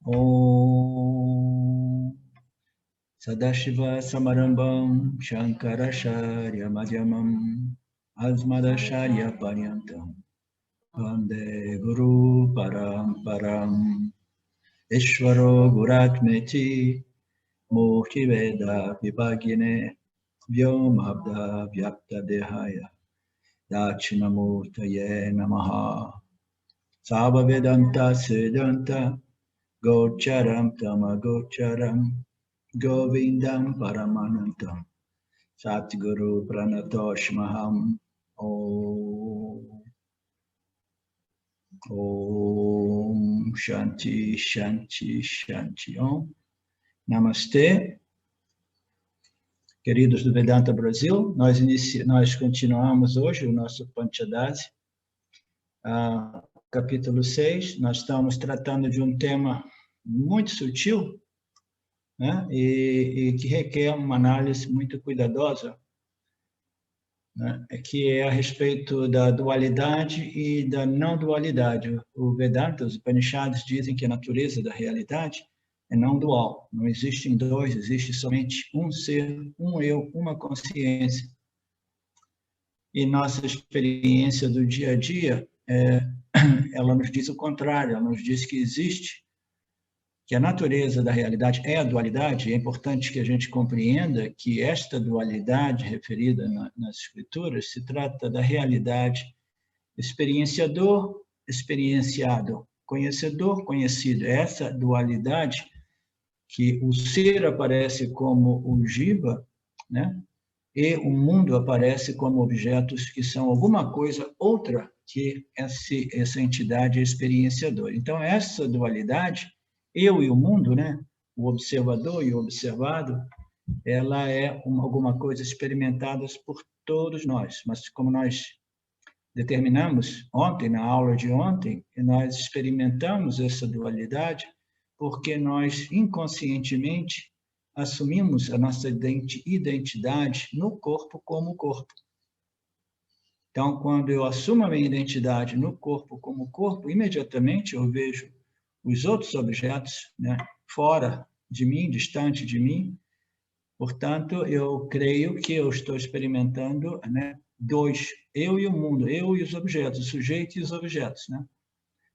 Om Sadashiva Samarambam Shankaracharya Madhyamam Asmadacharya Paryantam Vande Guru Paramparam Ishvaro Guratmeti Murti Veda Vibhagine Vyomabda Vyakta Dehaya Dachinamurtaye Namaha Sava Vedanta Siddhanta Gocharam Tamagocharam Govindam Paramanantam Satguru Pranatoshmaham Om Shanti Shanti Shanti Om Namastê. Queridos do Vedanta Brasil, nós continuamos hoje o nosso Panchadasi, capítulo 6. Nós estamos tratando de um tema muito sutil, né? e que requer uma análise muito cuidadosa, né? Que é a respeito da dualidade e da não dualidade. O Vedanta, os Upanishads dizem que a natureza da realidade é não dual. Não existem dois, existe somente um ser, um eu, uma consciência. E nossa experiência do dia a dia, ela nos diz o contrário, ela nos diz que existe, que a natureza da realidade é a dualidade. É importante que a gente compreenda que esta dualidade referida nas escrituras se trata da realidade experienciador, experienciado, conhecedor, conhecido. Essa dualidade que o ser aparece como o jiva, né? E o mundo aparece como objetos que são alguma coisa outra que essa entidade experienciadora. Então, essa dualidade, eu e o mundo, né? O observador e o observado, ela é alguma coisa experimentada por todos nós. Mas como nós determinamos ontem, na aula de ontem, que nós experimentamos essa dualidade porque nós inconscientemente assumimos a nossa identidade no corpo como corpo. Então, quando eu assumo a minha identidade no corpo como corpo, imediatamente eu vejo os outros objetos, né, fora de mim, distante de mim. Portanto, eu creio que eu estou experimentando, né, dois, eu e o mundo, eu e os objetos, o sujeito e os objetos, né?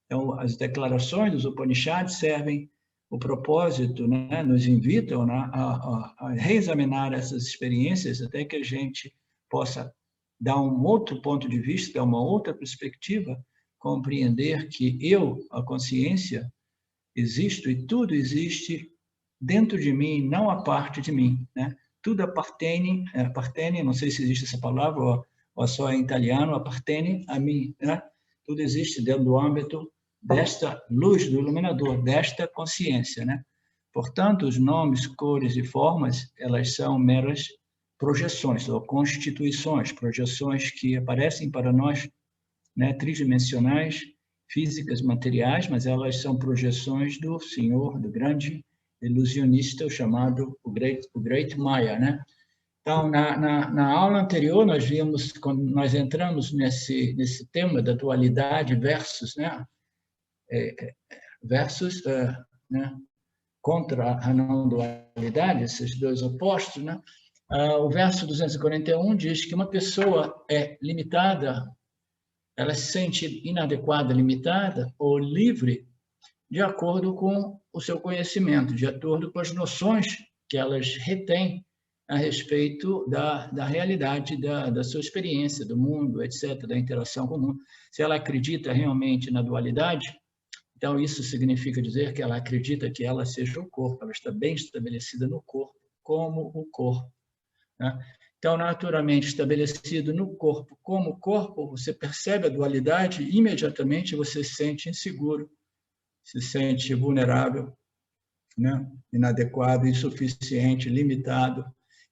Então, as declarações dos Upanishads servem o propósito, né, nos invitam, né, a reexaminar essas experiências até que a gente possa dar um outro ponto de vista, uma outra perspectiva, compreender que eu, a consciência, existo e tudo existe dentro de mim, não a parte de mim, né? Tudo appartiene, não sei se existe essa palavra, ou só em italiano, appartiene a mim, né? Tudo existe dentro do âmbito desta luz do iluminador, desta consciência, né? Portanto, os nomes, cores e formas, elas são meras projeções ou constituições, projeções que aparecem para nós, né, tridimensionais, físicas, materiais, mas elas são projeções do Senhor, do grande ilusionista, chamado o Great Maya, né? Então, na aula anterior, nós vimos, quando nós entramos nesse tema da dualidade versus, né, né, contra a não dualidade, esses dois opostos, né? O verso 241 diz que uma pessoa é limitada, ela se sente inadequada, limitada ou livre de acordo com o seu conhecimento, de acordo com as noções que elas retêm a respeito da realidade, da sua experiência, do mundo, etc., da interação com o mundo. Se ela acredita realmente na dualidade, então isso significa dizer que ela acredita que ela seja o corpo, ela está bem estabelecida no corpo, como o corpo, né? Então, naturalmente estabelecido no corpo como corpo, você percebe a dualidade e imediatamente você se sente inseguro, se sente vulnerável, né? Inadequado, insuficiente, limitado.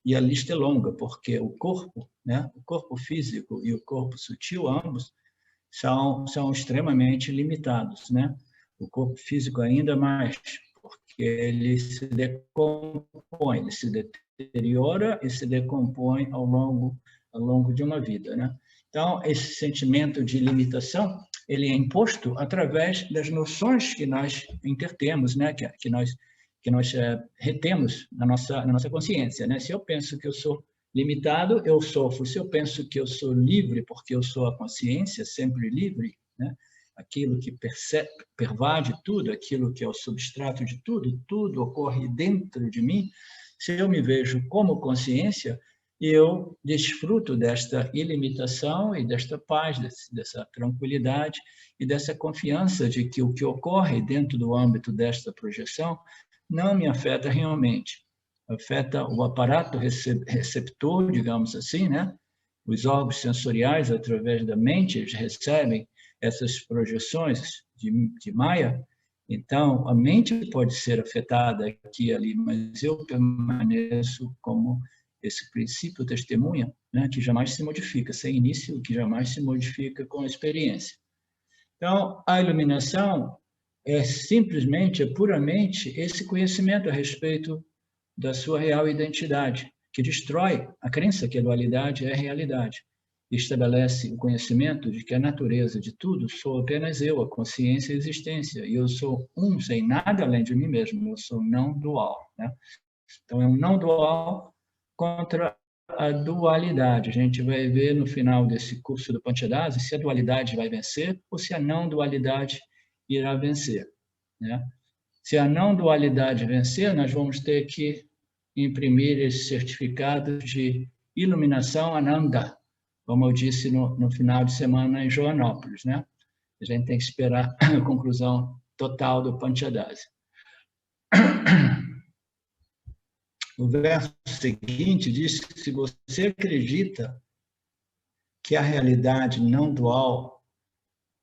E a lista é longa, porque o corpo, né? O corpo físico e o corpo sutil, ambos, são extremamente limitados, né? O corpo físico ainda mais, porque ele se decompõe, ele se deteriora e se decompõe ao longo de uma vida, né? Então, esse sentimento de limitação ele é imposto através das noções que nós intertemos, né? que nós retemos na nossa consciência, né? Se eu penso que eu sou limitado, eu sofro. Se eu penso que eu sou livre, porque eu sou a consciência, sempre livre, né? Aquilo que pervade tudo, aquilo que é o substrato de tudo, tudo ocorre dentro de mim. Se eu me vejo como consciência, eu desfruto desta ilimitação e desta paz, dessa tranquilidade e dessa confiança de que o que ocorre dentro do âmbito desta projeção não me afeta realmente. Afeta o aparato receptor, digamos assim, né? Os órgãos sensoriais, através da mente, eles recebem essas projeções de Maya. Então, a mente pode ser afetada aqui e ali, mas eu permaneço como esse princípio testemunha, né, que jamais se modifica, sem início, que jamais se modifica com a experiência. Então, a iluminação é simplesmente, puramente esse conhecimento a respeito da sua real identidade, que destrói a crença que a dualidade é realidade. Estabelece o conhecimento de que a natureza de tudo sou apenas eu, a consciência e a existência, e eu sou um sem nada além de mim mesmo, eu sou não dual, né? Então, é um não dual contra a dualidade. A gente vai ver no final desse curso do Panchadasa se a dualidade vai vencer ou se a não dualidade irá vencer, né? Se a não dualidade vencer, nós vamos ter que imprimir esse certificado de iluminação Ananda, como eu disse no final de semana em Joanópolis, né? A gente tem que esperar a conclusão total do Panchadasa. O verso seguinte diz que se você acredita que a realidade não dual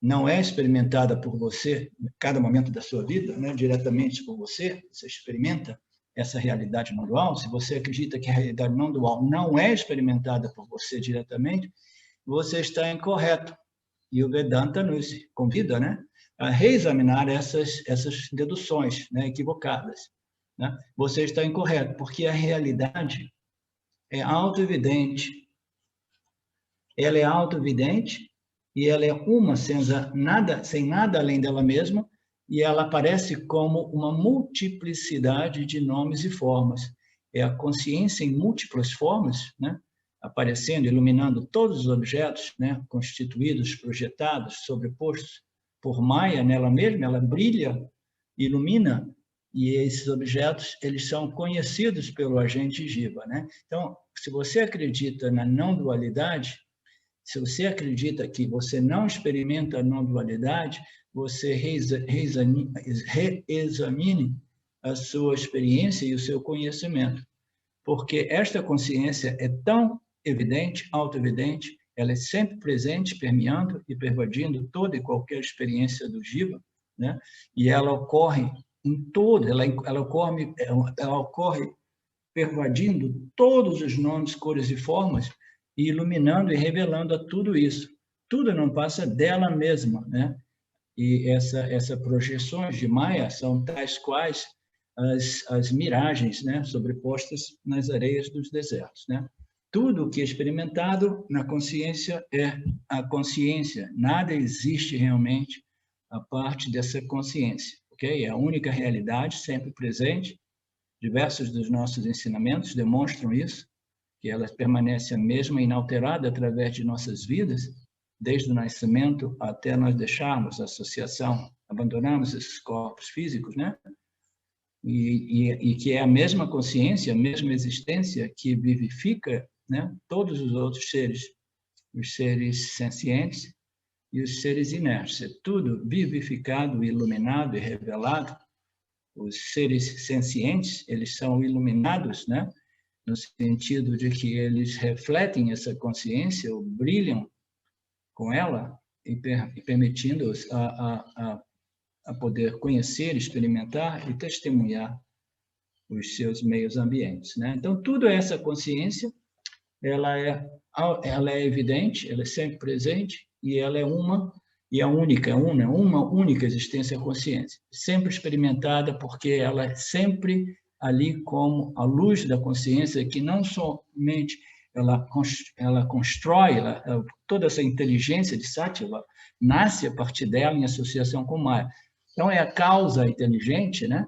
não é experimentada por você em cada momento da sua vida, né, diretamente por você, você experimenta essa realidade não dual, se você acredita que a realidade não dual não é experimentada por você diretamente, você está incorreto. E o Vedanta nos convida, né, a reexaminar essas deduções, né, equivocadas. Né? Você está incorreto, porque a realidade é autoevidente. Ela é autoevidente e ela é uma sem nada além dela mesma, e ela aparece como uma multiplicidade de nomes e formas. É a consciência em múltiplas formas, né? Aparecendo, iluminando todos os objetos, né? Constituídos, projetados, sobrepostos por Maya nela mesma, ela brilha, ilumina, e esses objetos eles são conhecidos pelo agente Jiva, né? Então, se você acredita na não dualidade, se você acredita que você não experimenta a não-dualidade, você reexamine a sua experiência e o seu conhecimento. Porque esta consciência é tão evidente, auto-evidente, ela é sempre presente, permeando e pervadindo toda e qualquer experiência do Jiva, né? E ela ocorre em todo, ela ocorre pervadindo todos os nomes, cores e formas, e iluminando e revelando a tudo isso. Tudo não passa dela mesma, né? E essa projeções de Maya são tais quais as miragens, né, sobrepostas nas areias dos desertos, né? Tudo o que é experimentado na consciência é a consciência. Nada existe realmente a parte dessa consciência, ok? É a única realidade sempre presente. Diversos dos nossos ensinamentos demonstram isso, que ela permanece a mesma inalterada através de nossas vidas, desde o nascimento até nós deixarmos a associação, abandonarmos esses corpos físicos, né? E que é a mesma consciência, a mesma existência que vivifica, né, todos os outros seres, os seres sencientes e os seres inertes. É tudo vivificado, iluminado e revelado. Os seres sencientes, eles são iluminados, né? No sentido de que eles refletem essa consciência, ou brilham com ela, e permitindo-os a poder conhecer, experimentar e testemunhar os seus meios ambientes, né? Então, tudo essa consciência, ela é evidente, ela é sempre presente, e ela é uma e a única, uma única existência consciência, sempre experimentada, porque ela é sempre ali como a luz da consciência, que não somente ela constrói, toda essa inteligência de Sattva nasce a partir dela em associação com Maya. Então, é a causa inteligente, né,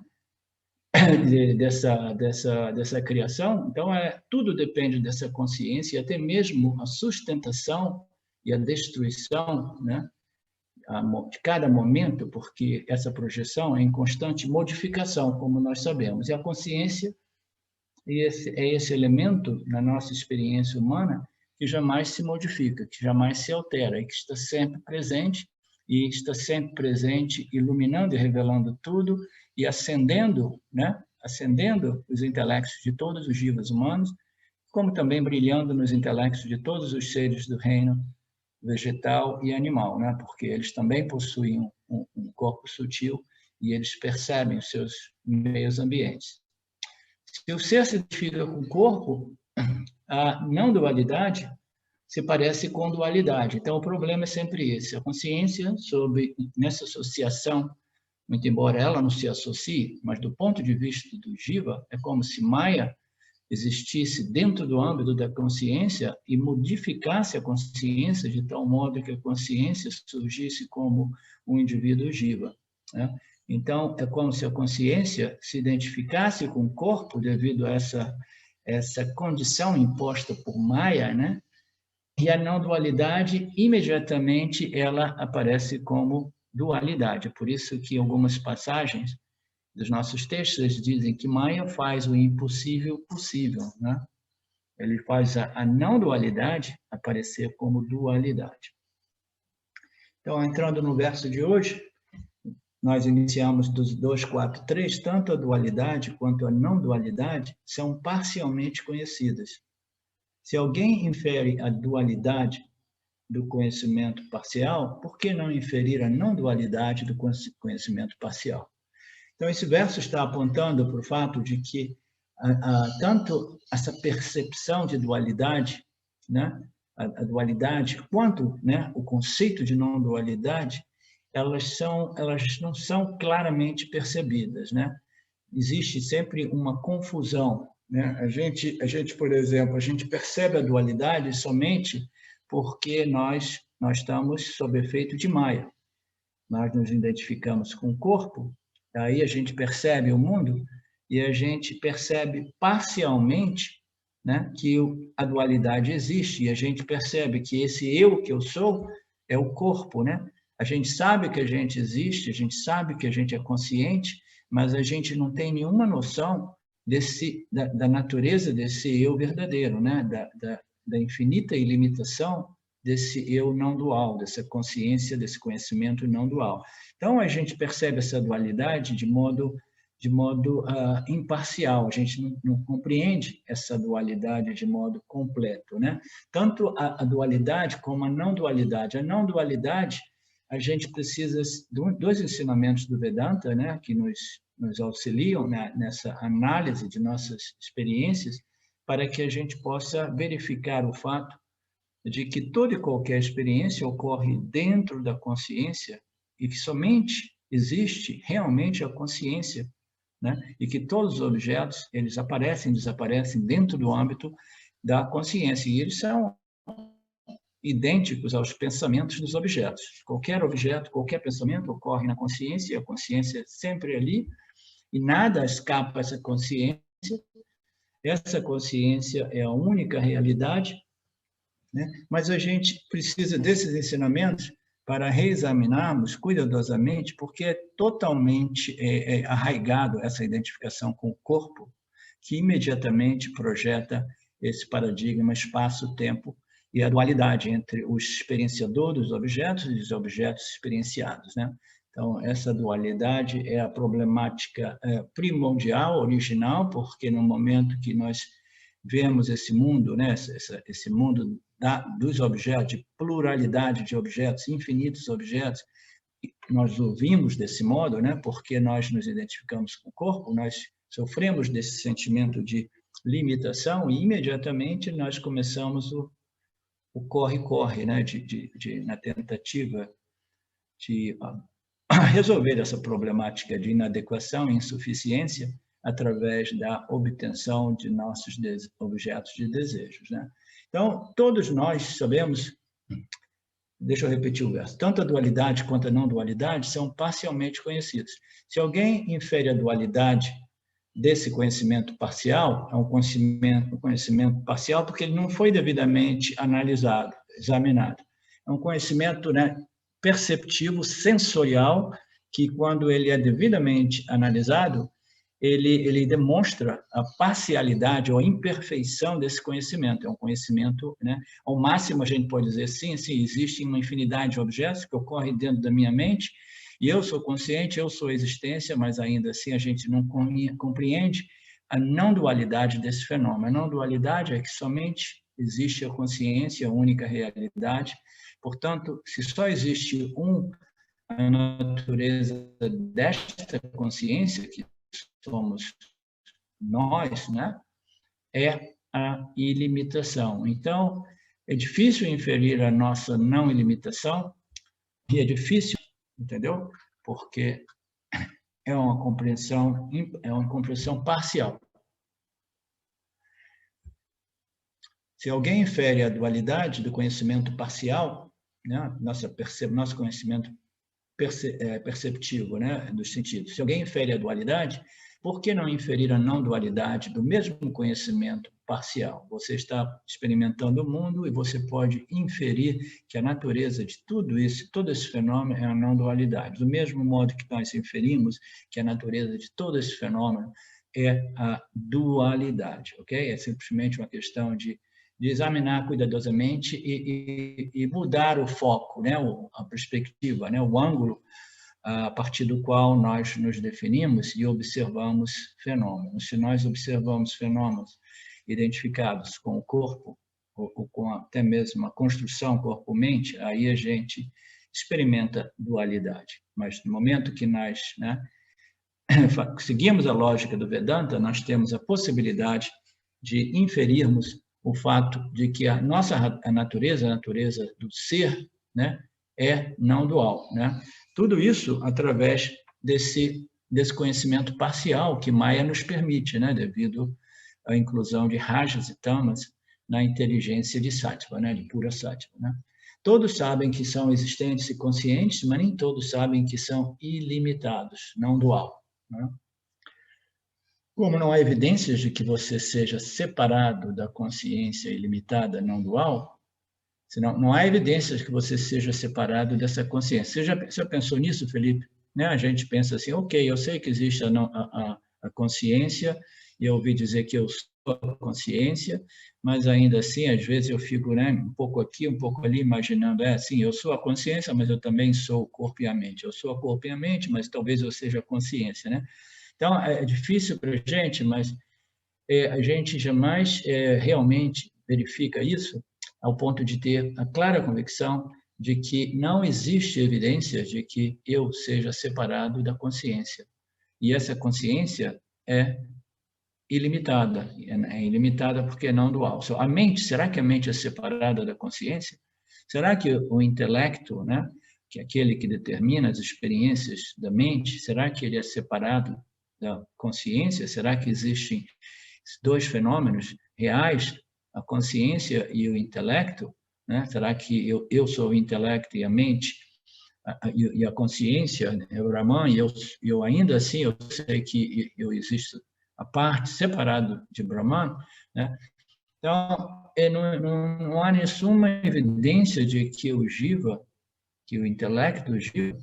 dessa criação. Então, tudo depende dessa consciência, até mesmo a sustentação e a destruição, né, de cada momento, porque essa projeção é em constante modificação, como nós sabemos. E a consciência é esse elemento na nossa experiência humana que jamais se modifica, que jamais se altera, e que está sempre presente, iluminando e revelando tudo, e acendendo, né? Acendendo os intelectos de todos os jivas humanos, como também brilhando nos intelectos de todos os seres do reino vegetal e animal, né? Porque eles também possuem um corpo sutil e eles percebem os seus meios ambientes. Se o ser se identifica com o corpo, a não-dualidade se parece com dualidade. Então, o problema é sempre esse. A consciência, nessa associação, muito embora ela não se associe, mas do ponto de vista do Jiva, é como se Maya existisse dentro do âmbito da consciência e modificasse a consciência de tal modo que a consciência surgisse como um indivíduo Jiva, né? Então, é como se a consciência se identificasse com o corpo devido a essa condição imposta por Maya, né? E a não-dualidade, imediatamente, ela aparece como dualidade. Por isso que algumas passagens dos nossos textos dizem que Maya faz o impossível possível, né? Ele faz a não-dualidade aparecer como dualidade. Então, entrando no verso de hoje, nós iniciamos dos 2.4.3, tanto a dualidade quanto a não-dualidade são parcialmente conhecidas. Se alguém infere a dualidade do conhecimento parcial, por que não inferir a não-dualidade do conhecimento parcial? Então, esse verso está apontando para o fato de que tanto essa percepção de dualidade, né, a dualidade, quanto, né, o conceito de não-dualidade, elas não são claramente percebidas, né? Existe sempre uma confusão, né? A gente, por exemplo, a gente percebe a dualidade somente porque nós estamos sob efeito de Maya. Nós nos identificamos com o corpo, aí a gente percebe o mundo e a gente percebe parcialmente, né, que a dualidade existe, e a gente percebe que esse eu que eu sou é o corpo, né? A gente sabe que a gente existe, a gente sabe que a gente é consciente, mas a gente não tem nenhuma noção da natureza desse eu verdadeiro, né? Da infinita ilimitação desse eu não dual, dessa consciência, desse conhecimento não dual. Então, a gente percebe essa dualidade de modo imparcial, a gente não compreende essa dualidade de modo completo, né? Tanto a dualidade como a não dualidade. A não dualidade, a gente precisa dos ensinamentos do Vedanta, né, que nos auxiliam, né, nessa análise de nossas experiências, para que a gente possa verificar o fato de que toda e qualquer experiência ocorre dentro da consciência e que somente existe realmente a consciência, né? E que todos os objetos, eles aparecem e desaparecem dentro do âmbito da consciência, e eles são idênticos aos pensamentos dos objetos. Qualquer objeto, qualquer pensamento ocorre na consciência, e a consciência é sempre ali, e nada escapa a essa consciência. Essa consciência é a única realidade, né? Mas a gente precisa desses ensinamentos para reexaminarmos cuidadosamente, porque é totalmente arraigado essa identificação com o corpo, que imediatamente projeta esse paradigma espaço-tempo e a dualidade entre o experienciador dos objetos e os objetos experienciados, né? Então, essa dualidade é a problemática primordial, original, porque no momento que nós vemos esse mundo, né, esse mundo dos objetos, de pluralidade de objetos, infinitos objetos, nós o vimos desse modo, né, porque nós nos identificamos com o corpo, nós sofremos desse sentimento de limitação e imediatamente nós começamos o corre-corre, né, na tentativa de resolver essa problemática de inadequação e insuficiência através da obtenção de nossos objetos de desejos, né? Então, todos nós sabemos, deixa eu repetir o verso, tanto a dualidade quanto a não dualidade são parcialmente conhecidos. Se alguém infere a dualidade desse conhecimento parcial, é um conhecimento parcial porque ele não foi devidamente analisado, examinado. É um conhecimento, né, perceptivo, sensorial, que quando ele é devidamente analisado, ele demonstra a parcialidade ou a imperfeição desse conhecimento. É um conhecimento, né, ao máximo a gente pode dizer sim, existe uma infinidade de objetos que ocorrem dentro da minha mente, e eu sou consciente, eu sou existência, mas ainda assim a gente não compreende a não dualidade desse fenômeno. A não dualidade é que somente existe a consciência, a única realidade. Portanto, se só existe a natureza desta consciência, que somos nós, né, é a ilimitação. Então, é difícil inferir a nossa não ilimitação, e é difícil, entendeu? Porque é uma compreensão parcial. Se alguém infere a dualidade do conhecimento parcial, né, nosso conhecimento perceptivo, né, dos sentidos. Se alguém infere a dualidade, por que não inferir a não dualidade do mesmo conhecimento parcial? Você está experimentando o mundo e você pode inferir que a natureza de tudo isso, todo esse fenômeno é a não dualidade. Do mesmo modo que nós inferimos que a natureza de todo esse fenômeno é a dualidade, ok? É simplesmente uma questão de examinar cuidadosamente e mudar o foco, né, a perspectiva, né, o ângulo a partir do qual nós nos definimos e observamos fenômenos. Se nós observamos fenômenos identificados com o corpo, ou com até mesmo a construção corpo-mente, aí a gente experimenta dualidade. Mas no momento que nós, né, seguimos a lógica do Vedanta, nós temos a possibilidade de inferirmos o fato de que a natureza do ser, né, é não dual, né? Tudo isso através desse conhecimento parcial que Maya nos permite, né, devido à inclusão de rajas e tamas na inteligência de Sattva, né, de pura Sattva, né? Todos sabem que são existentes e conscientes, mas nem todos sabem que são ilimitados, não dual, né? Como não há evidências de que você seja separado da consciência ilimitada não dual, senão, não há evidências de que você seja separado dessa consciência. Você já pensou nisso, Felipe? Né? A gente pensa assim, ok, eu sei que existe a consciência, e eu ouvi dizer que eu sou a consciência, mas ainda assim, às vezes eu fico, né, um pouco aqui, um pouco ali, imaginando, sim, eu sou a consciência, mas eu também sou o corpo e a mente. Eu sou o corpo e a mente, mas talvez eu seja a consciência, né? Então, é difícil para a gente, mas a gente jamais realmente verifica isso ao ponto de ter a clara convicção de que não existe evidência de que eu seja separado da consciência. E essa consciência é ilimitada. É ilimitada porque é não dual. A mente, será que a mente é separada da consciência? Será que o intelecto, né, que é aquele que determina as experiências da mente, será que ele é separado da consciência? Será que existem dois fenômenos reais, a consciência e o intelecto? Né? Será que eu sou o intelecto e a mente, e a consciência é o Brahman, e eu ainda assim eu sei que eu existo a parte separado de Brahman, né? Então, não há nenhuma evidência de que o Jiva, que o intelecto Jiva,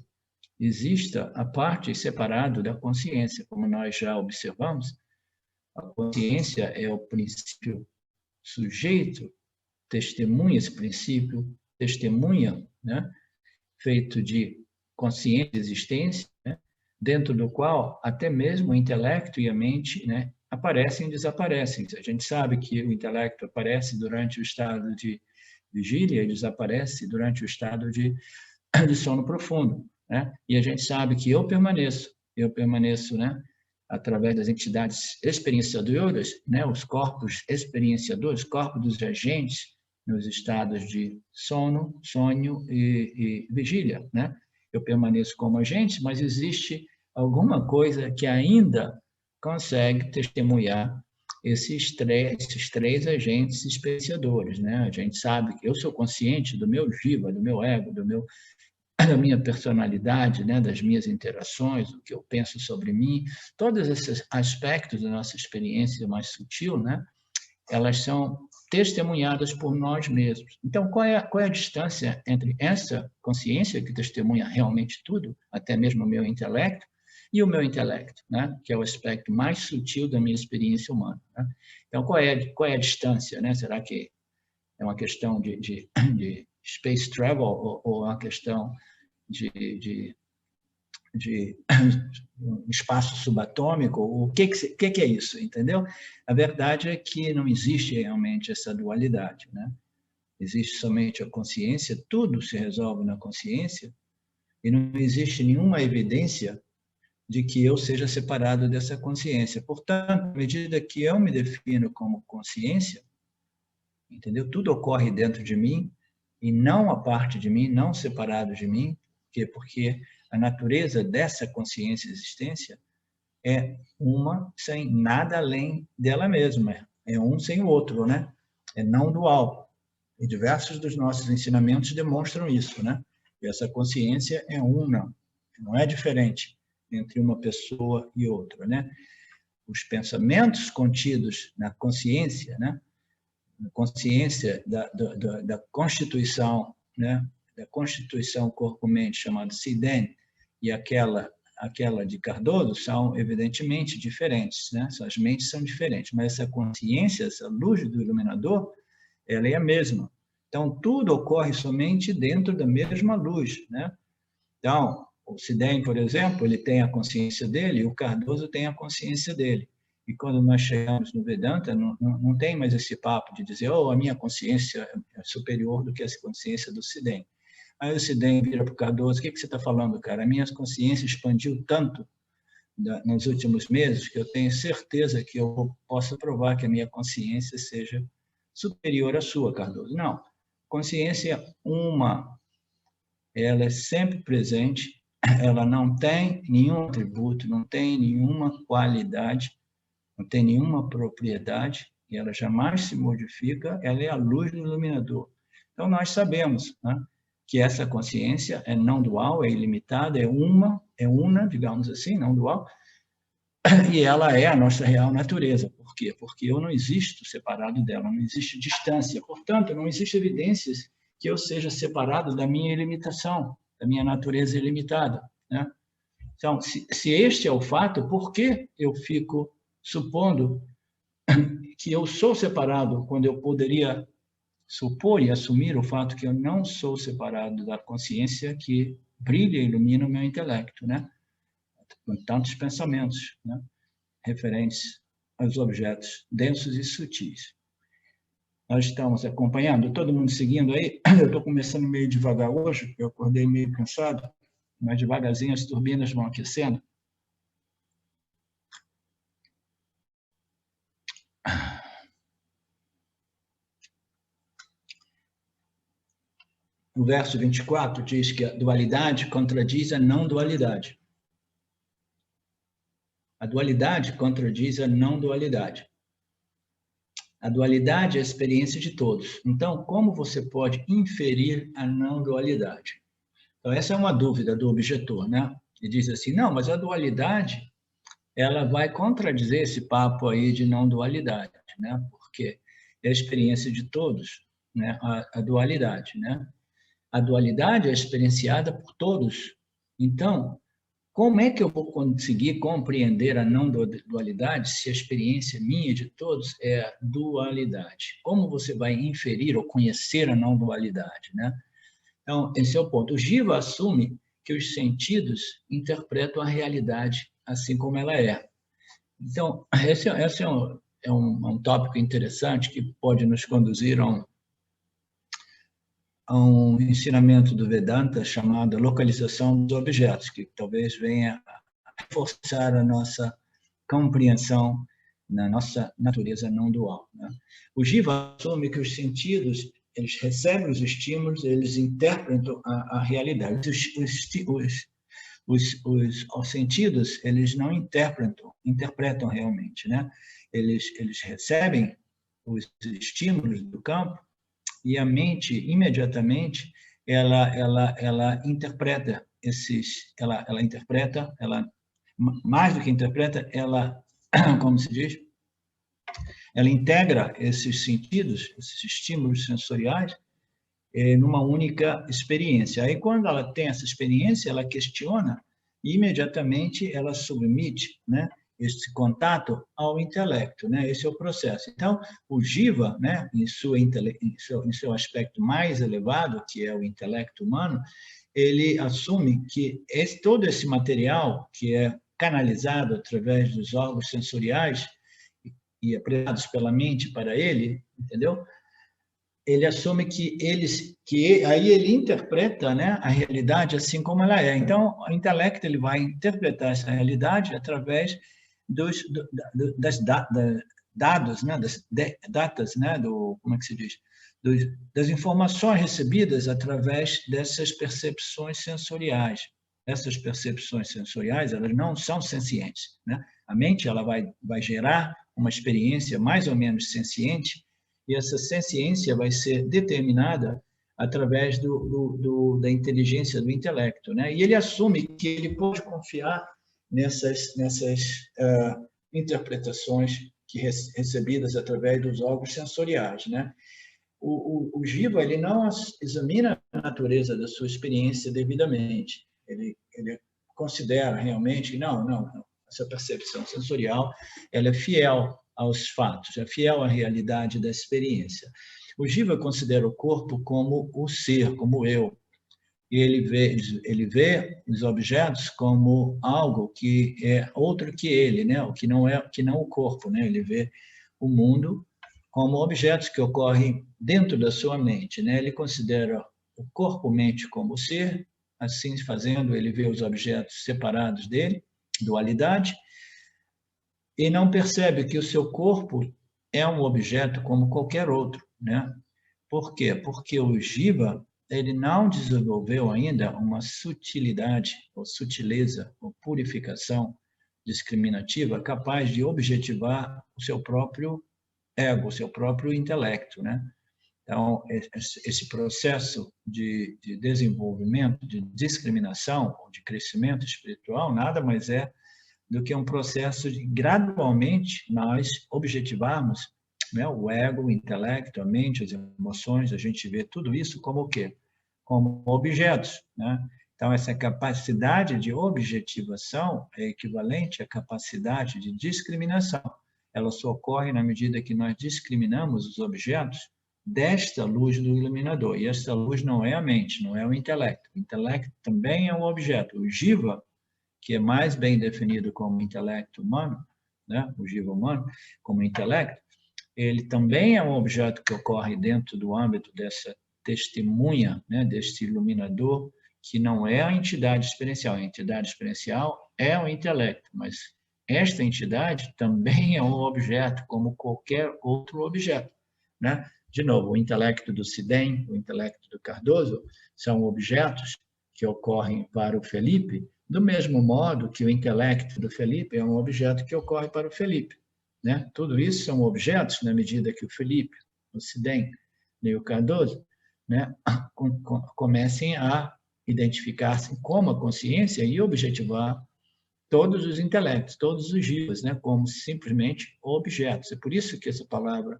exista a parte separado da consciência, como nós já observamos. A consciência é o princípio sujeito, testemunha esse princípio, testemunha, né, feito de consciência de existência, né, dentro do qual até mesmo o intelecto e a mente, né, aparecem e desaparecem. A gente sabe que o intelecto aparece durante o estado de vigília e desaparece durante o estado de sono profundo, né? E a gente sabe que eu permaneço, né, através das entidades experienciadoras, né, os corpos experienciadores, corpos dos agentes nos estados de sono, sonho e vigília, né? Eu permaneço como agente, mas existe alguma coisa que ainda consegue testemunhar esses três agentes experienciadores, né? A gente sabe que eu sou consciente do meu jiva, do meu ego, da minha personalidade, né? Das minhas interações, o que eu penso sobre mim, todos esses aspectos da nossa experiência mais sutil, né? Elas são testemunhadas por nós mesmos. Então, qual é a distância entre essa consciência que testemunha realmente tudo, até mesmo o meu intelecto, e o meu intelecto, né? Que é o aspecto mais sutil da minha experiência humana, né? Então, qual é a distância, né? Será que é uma questão de space travel ou uma questão de espaço subatômico? O que é isso, entendeu? A verdade é que não existe realmente essa dualidade, né? Existe somente a consciência, tudo se resolve na consciência, e não existe nenhuma evidência de que eu seja separado dessa consciência. Portanto, à medida que eu me defino como consciência, entendeu? Tudo ocorre dentro de mim e não a parte de mim, não separado de mim, porque a natureza dessa consciência e existência é uma sem nada além dela mesma, é um sem o outro, né? É não dual. E diversos dos nossos ensinamentos demonstram isso, né? E essa consciência é uma, não é diferente entre uma pessoa e outra, né? Os pensamentos contidos na consciência, né? Na consciência da constituição, né? Da constituição corpo-mente chamada Siden e aquela de Cardoso são evidentemente diferentes, né? As mentes são diferentes, mas essa consciência, essa luz do iluminador, ela é a mesma. Então, tudo ocorre somente dentro da mesma luz, né? Então, o Siden, por exemplo, ele tem a consciência dele e o Cardoso tem a consciência dele. E quando nós chegamos no Vedanta, não tem mais esse papo de dizer, oh, a minha consciência é superior do que a consciência do Siden. Aí o Siden vira para o Cardoso, o que você está falando, cara? A minha consciência expandiu tanto nos últimos meses que eu tenho certeza que eu posso provar que a minha consciência seja superior à sua, Cardoso. Não, consciência uma, ela é sempre presente, ela não tem nenhum atributo, não tem nenhuma qualidade, não tem nenhuma propriedade, e ela jamais se modifica, ela é a luz do iluminador. Então, nós sabemos, né, que essa consciência é não dual, é ilimitada, é una, digamos assim, não dual, e ela é a nossa real natureza. Por quê? Porque eu não existo separado dela, não existe distância. Portanto, não existe evidências que eu seja separado da minha ilimitação, da minha natureza ilimitada, né? Então, se este é o fato, por que eu fico supondo que eu sou separado quando eu poderia supor e assumir o fato que eu não sou separado da consciência que brilha e ilumina o meu intelecto, né? Com tantos pensamentos, né? Referentes aos objetos densos e sutis. Nós estamos acompanhando, todo mundo seguindo aí. Eu estou começando meio devagar hoje, eu acordei meio cansado, mas devagarzinho as turbinas vão aquecendo. O verso 24 diz que a dualidade contradiz a não dualidade. A dualidade contradiz a não dualidade. A dualidade é a experiência de todos. Então, como você pode inferir a não dualidade? Então, essa é uma dúvida do objetor, né? Ele diz assim, não, mas a dualidade, ela vai contradizer esse papo aí de não dualidade, né? Porque é a experiência de todos, né? A dualidade, né? A dualidade é experienciada por todos. Então, como é que eu vou conseguir compreender a não dualidade se a experiência minha de todos é a dualidade? Como você vai inferir ou conhecer a não dualidade, né? Então, esse é o ponto. O Jiva assume que os sentidos interpretam a realidade assim como ela é. Então, esse é um tópico interessante que pode nos conduzir a um ensinamento do Vedanta chamado localização dos objetos, que talvez venha a reforçar a nossa compreensão na nossa natureza não dual, né? O Jiva assume que os sentidos, eles recebem os estímulos, eles interpretam a realidade. Os sentidos, eles não interpretam realmente, né? eles recebem os estímulos do campo e a mente, imediatamente, ela interpreta mais do que interpreta, como se diz, ela integra esses sentidos, esses estímulos sensoriais, numa única experiência. Aí, quando ela tem essa experiência, ela questiona e imediatamente ela submete, né, esse contato ao intelecto, né? Esse é o processo. Então, o Jiva, né, em seu aspecto mais elevado, que é o intelecto humano, ele assume que todo esse material que é canalizado através dos órgãos sensoriais e apresentados pela mente para ele, entendeu? Ele assume que aí ele interpreta, né, a realidade assim como ela é. Então, o intelecto ele vai interpretar essa realidade através das dados, né, das datas, né, como é que se diz, das informações recebidas através dessas percepções sensoriais. Essas percepções sensoriais, elas não são sencientes, né? A mente ela vai gerar uma experiência mais ou menos senciente, e essa senciência vai ser determinada através da inteligência do intelecto, né? E ele assume que ele pode confiar nessas interpretações recebidas através dos órgãos sensoriais, né? O Jiva ele não examina a natureza da sua experiência devidamente. Ele considera realmente não, essa percepção sensorial ela é fiel aos fatos, é fiel à realidade da experiência. O Jiva considera o corpo como o ser, como eu. E ele vê os objetos como algo que é outro que ele, né? O que não o corpo, né? Ele vê o mundo como objetos que ocorrem dentro da sua mente, né? Ele considera o corpo-mente como ser, assim fazendo, ele vê os objetos separados dele, dualidade, e não percebe que o seu corpo é um objeto como qualquer outro, né? Por quê? Porque o Jiva ele não desenvolveu ainda uma sutilidade, ou sutileza, ou purificação discriminativa capaz de objetivar o seu próprio ego, o seu próprio intelecto, né? Então, esse processo de desenvolvimento, de discriminação, de crescimento espiritual, nada mais é do que um processo de, gradualmente, nós objetivarmos, né, o ego, o intelecto, a mente, as emoções, a gente vê tudo isso como o quê? Como objetos, né? Então, essa capacidade de objetivação é equivalente à capacidade de discriminação. Ela só ocorre na medida que nós discriminamos os objetos desta luz do iluminador. E esta luz não é a mente, não é o intelecto. O intelecto também é um objeto. O Jiva, que é mais bem definido como intelecto humano, né? O Jiva humano, como intelecto, ele também é um objeto que ocorre dentro do âmbito dessa testemunha, né? Deste iluminador, que não é a entidade experiencial. A entidade experiencial é o intelecto, mas esta entidade também é um objeto, como qualquer outro objeto, né? De novo, o intelecto do Sidem, o intelecto do Cardoso, são objetos que ocorrem para o Felipe, do mesmo modo que o intelecto do Felipe é um objeto que ocorre para o Felipe, né? Tudo isso são objetos na medida que o Felipe, o Sidem e o Cardoso, né, comecem a identificar-se como a consciência e objetivar todos os intelectos, todos os jivas, né, como simplesmente objetos. É por isso que essa palavra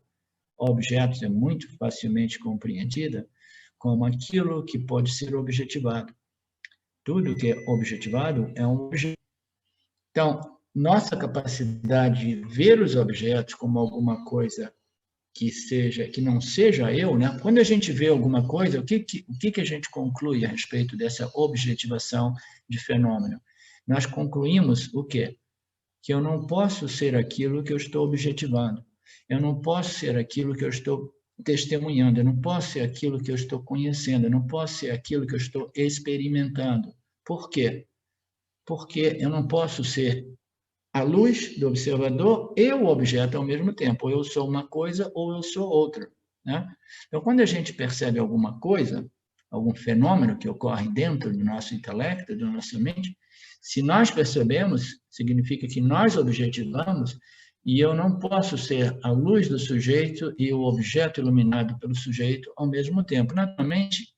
objetos é muito facilmente compreendida como aquilo que pode ser objetivado. Tudo que é objetivado é um objeto. Então, nossa capacidade de ver os objetos como alguma coisa que não seja eu, né? Quando a gente vê alguma coisa, o que a gente conclui a respeito dessa objetivação de fenômeno? Nós concluímos o quê? Que eu não posso ser aquilo que eu estou objetivando. Eu não posso ser aquilo que eu estou testemunhando. Eu não posso ser aquilo que eu estou conhecendo. Eu não posso ser aquilo que eu estou experimentando. Por quê? Porque eu não posso ser a luz do observador e o objeto ao mesmo tempo. Ou eu sou uma coisa ou eu sou outra, né? Então, quando a gente percebe alguma coisa, algum fenômeno que ocorre dentro do nosso intelecto, da nossa mente, se nós percebemos, significa que nós objetivamos E eu não posso ser a luz do sujeito e o objeto iluminado pelo sujeito ao mesmo tempo. Naturalmente,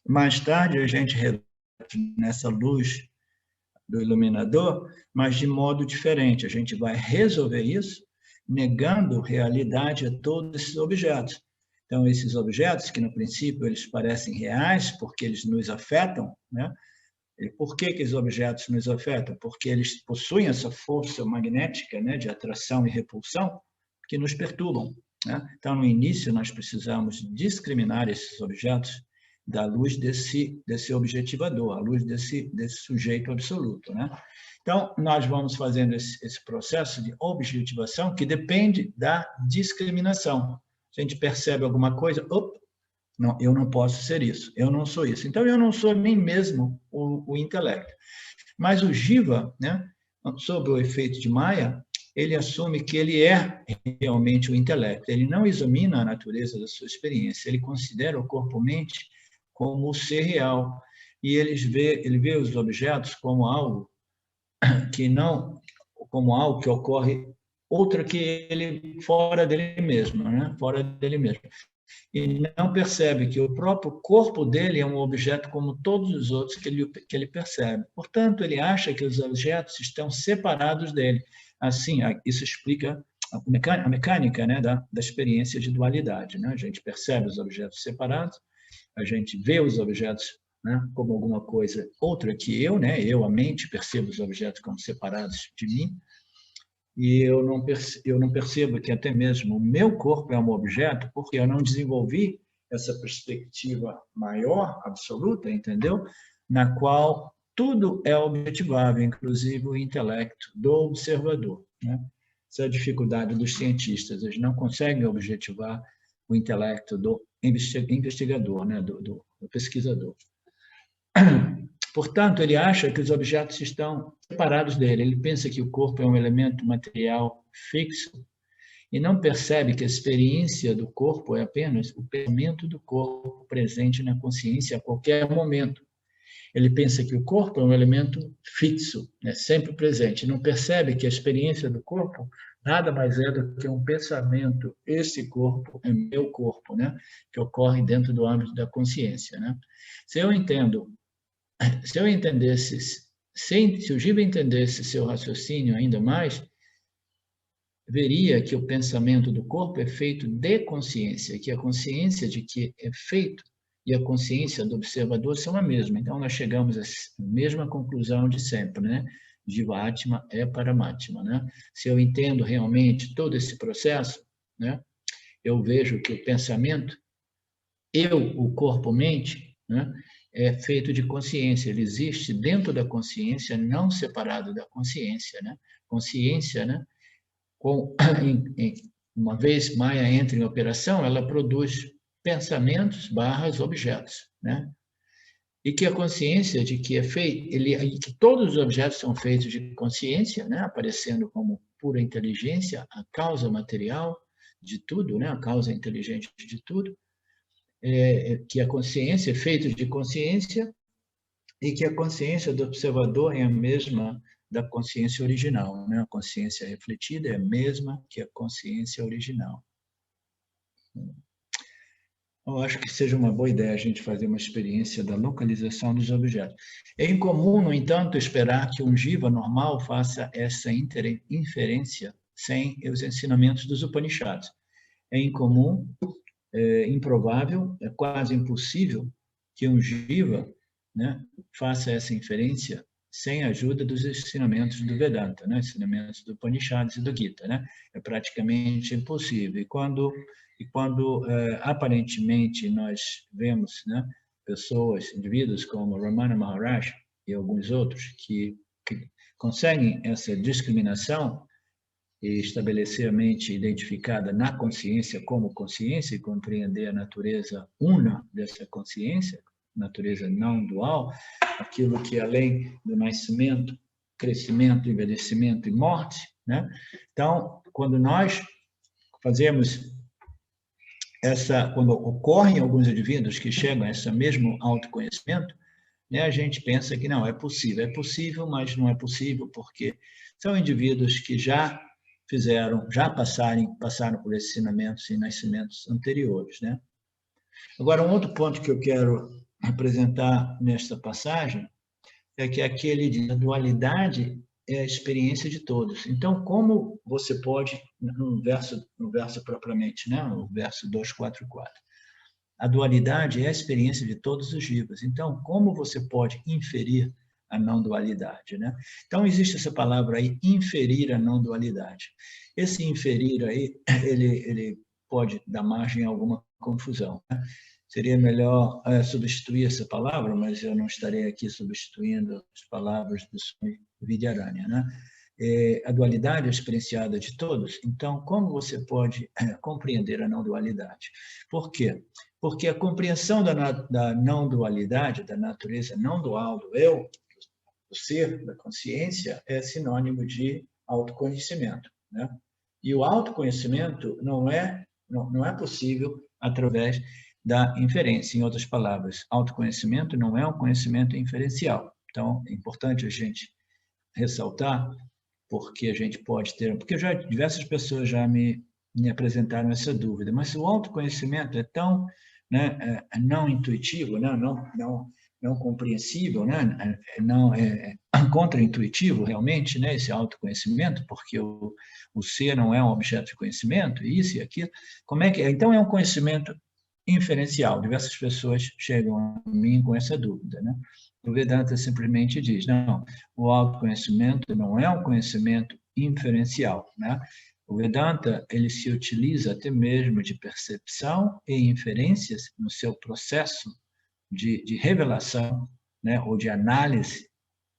mais tarde a gente reflete nessa luz do iluminador, mas de modo diferente. A gente vai resolver isso negando realidade a todos esses objetos. Então, esses objetos, que no princípio eles parecem reais, porque eles nos afetam, né? E por que esses objetos nos afetam? Porque eles possuem essa força magnética, né, de atração e repulsão, que nos perturbam, né? Então, no início, nós precisamos discriminar esses objetos da luz desse objetivador, a luz desse sujeito absoluto, né? Então, nós vamos fazendo esse processo de objetivação que depende da discriminação. Se a gente percebe alguma coisa, não, eu não posso ser isso, eu não sou isso. Então, eu não sou nem mesmo o intelecto. Mas o Jiva, né, sob o efeito de Maya, ele assume que ele é realmente o intelecto. Ele não examina a natureza da sua experiência, ele considera o corpo-mente como o ser real. E ele vê os objetos como algo que não, como algo que ocorre outra que ele fora dele mesmo, né? Fora dele mesmo. E não percebe que o próprio corpo dele é um objeto como todos os outros que ele percebe. Portanto, ele acha que os objetos estão separados dele. Assim, isso explica a mecânica, né, da experiência de dualidade, né? A gente percebe os objetos separados, a gente vê os objetos, né, como alguma coisa outra que eu, né? Eu, a mente, percebo os objetos como separados de mim, e eu não percebo que até mesmo o meu corpo é um objeto, porque eu não desenvolvi essa perspectiva maior, absoluta, entendeu? Na qual tudo é objetivável, inclusive o intelecto do observador, né? Essa é a dificuldade dos cientistas, eles não conseguem objetivar o intelecto do investigador, né? do pesquisador. Portanto, ele acha que os objetos estão separados dele. Ele pensa que o corpo é um elemento material fixo e não percebe que a experiência do corpo é apenas o pensamento do corpo presente na consciência a qualquer momento. Ele pensa que o corpo é um elemento fixo, né, sempre presente. Não percebe que a experiência do corpo nada mais é do que um pensamento. Esse corpo é meu corpo, né, que ocorre dentro do âmbito da consciência, né? Se eu entendesse, se o Jiva entendesse seu raciocínio ainda mais, veria que o pensamento do corpo é feito de consciência, que a consciência de que é feito e a consciência do observador são a mesma. Então, nós chegamos à mesma conclusão de sempre, né? Jiva Atma é Paramatma, né? Se eu entendo realmente todo esse processo, né, eu vejo que o pensamento, o corpo-mente, né, é feito de consciência, ele existe dentro da consciência, não separado da consciência, né? Consciência, né? Uma vez Maya entra em operação, ela produz pensamentos / objetos, né? E que a consciência de que é feito, que todos os objetos são feitos de consciência, né? Aparecendo como pura inteligência, a causa material de tudo, né? A causa inteligente de tudo. Que a consciência é feita de consciência e que a consciência do observador é a mesma da consciência original, né? A consciência refletida é a mesma que a consciência original. Eu acho que seja uma boa ideia a gente fazer uma experiência da localização dos objetos. É incomum, no entanto, esperar que um Jiva normal faça essa inferência sem os ensinamentos dos Upanishads. É incomum, é improvável, é quase impossível que um Jiva, né, faça essa inferência sem a ajuda dos ensinamentos do Vedanta, né, ensinamentos do Upanishads e do Gita, né? É praticamente impossível. E quando aparentemente nós vemos, né, pessoas, indivíduos como Ramana Maharaj e alguns outros que conseguem essa discriminação e estabelecer a mente identificada na consciência como consciência e compreender a natureza una dessa consciência, natureza não dual, aquilo que além do nascimento, crescimento, envelhecimento e morte, né? Então, quando nós fazemos quando ocorrem alguns indivíduos que chegam a esse mesmo autoconhecimento, né, a gente pensa que não, é possível, mas não é possível porque são indivíduos que já já passaram por esses ensinamentos e nascimentos anteriores, né? Agora, um outro ponto que eu quero apresentar nesta passagem é que aquele de dualidade é a experiência de todos. Então, como você pode, no verso propriamente, né? O verso 244, a dualidade é a experiência de todos os vivos. Então, como você pode inferir a não dualidade, né? Então, existe essa palavra aí, inferir a não dualidade. Esse inferir aí, ele pode dar margem a alguma confusão, né? Seria melhor substituir essa palavra, mas eu não estarei aqui substituindo as palavras do Swami Vidyaranya, né? A dualidade é experienciada de todos, então, como você pode compreender a não dualidade? Por quê? Porque a compreensão da não dualidade, da natureza não dual do eu, do ser, da consciência, é sinônimo de autoconhecimento, né? E o autoconhecimento não é possível através da inferência. Em outras palavras, autoconhecimento não é um conhecimento inferencial. Então, é importante a gente ressaltar, porque a gente pode ter... Porque diversas pessoas já me apresentaram essa dúvida, mas o autoconhecimento é tão, né, não intuitivo, né, não compreensível, né, não contra-intuitivo realmente, né, esse autoconhecimento, porque o ser não é um objeto de conhecimento, isso e aquilo. Como é que é? Então, é um conhecimento inferencial. Diversas pessoas chegam a mim com essa dúvida, né? O Vedanta simplesmente diz, não, o autoconhecimento não é um conhecimento inferencial, né? O Vedanta, ele se utiliza até mesmo de percepção e inferências no seu processo de revelação, né, ou de análise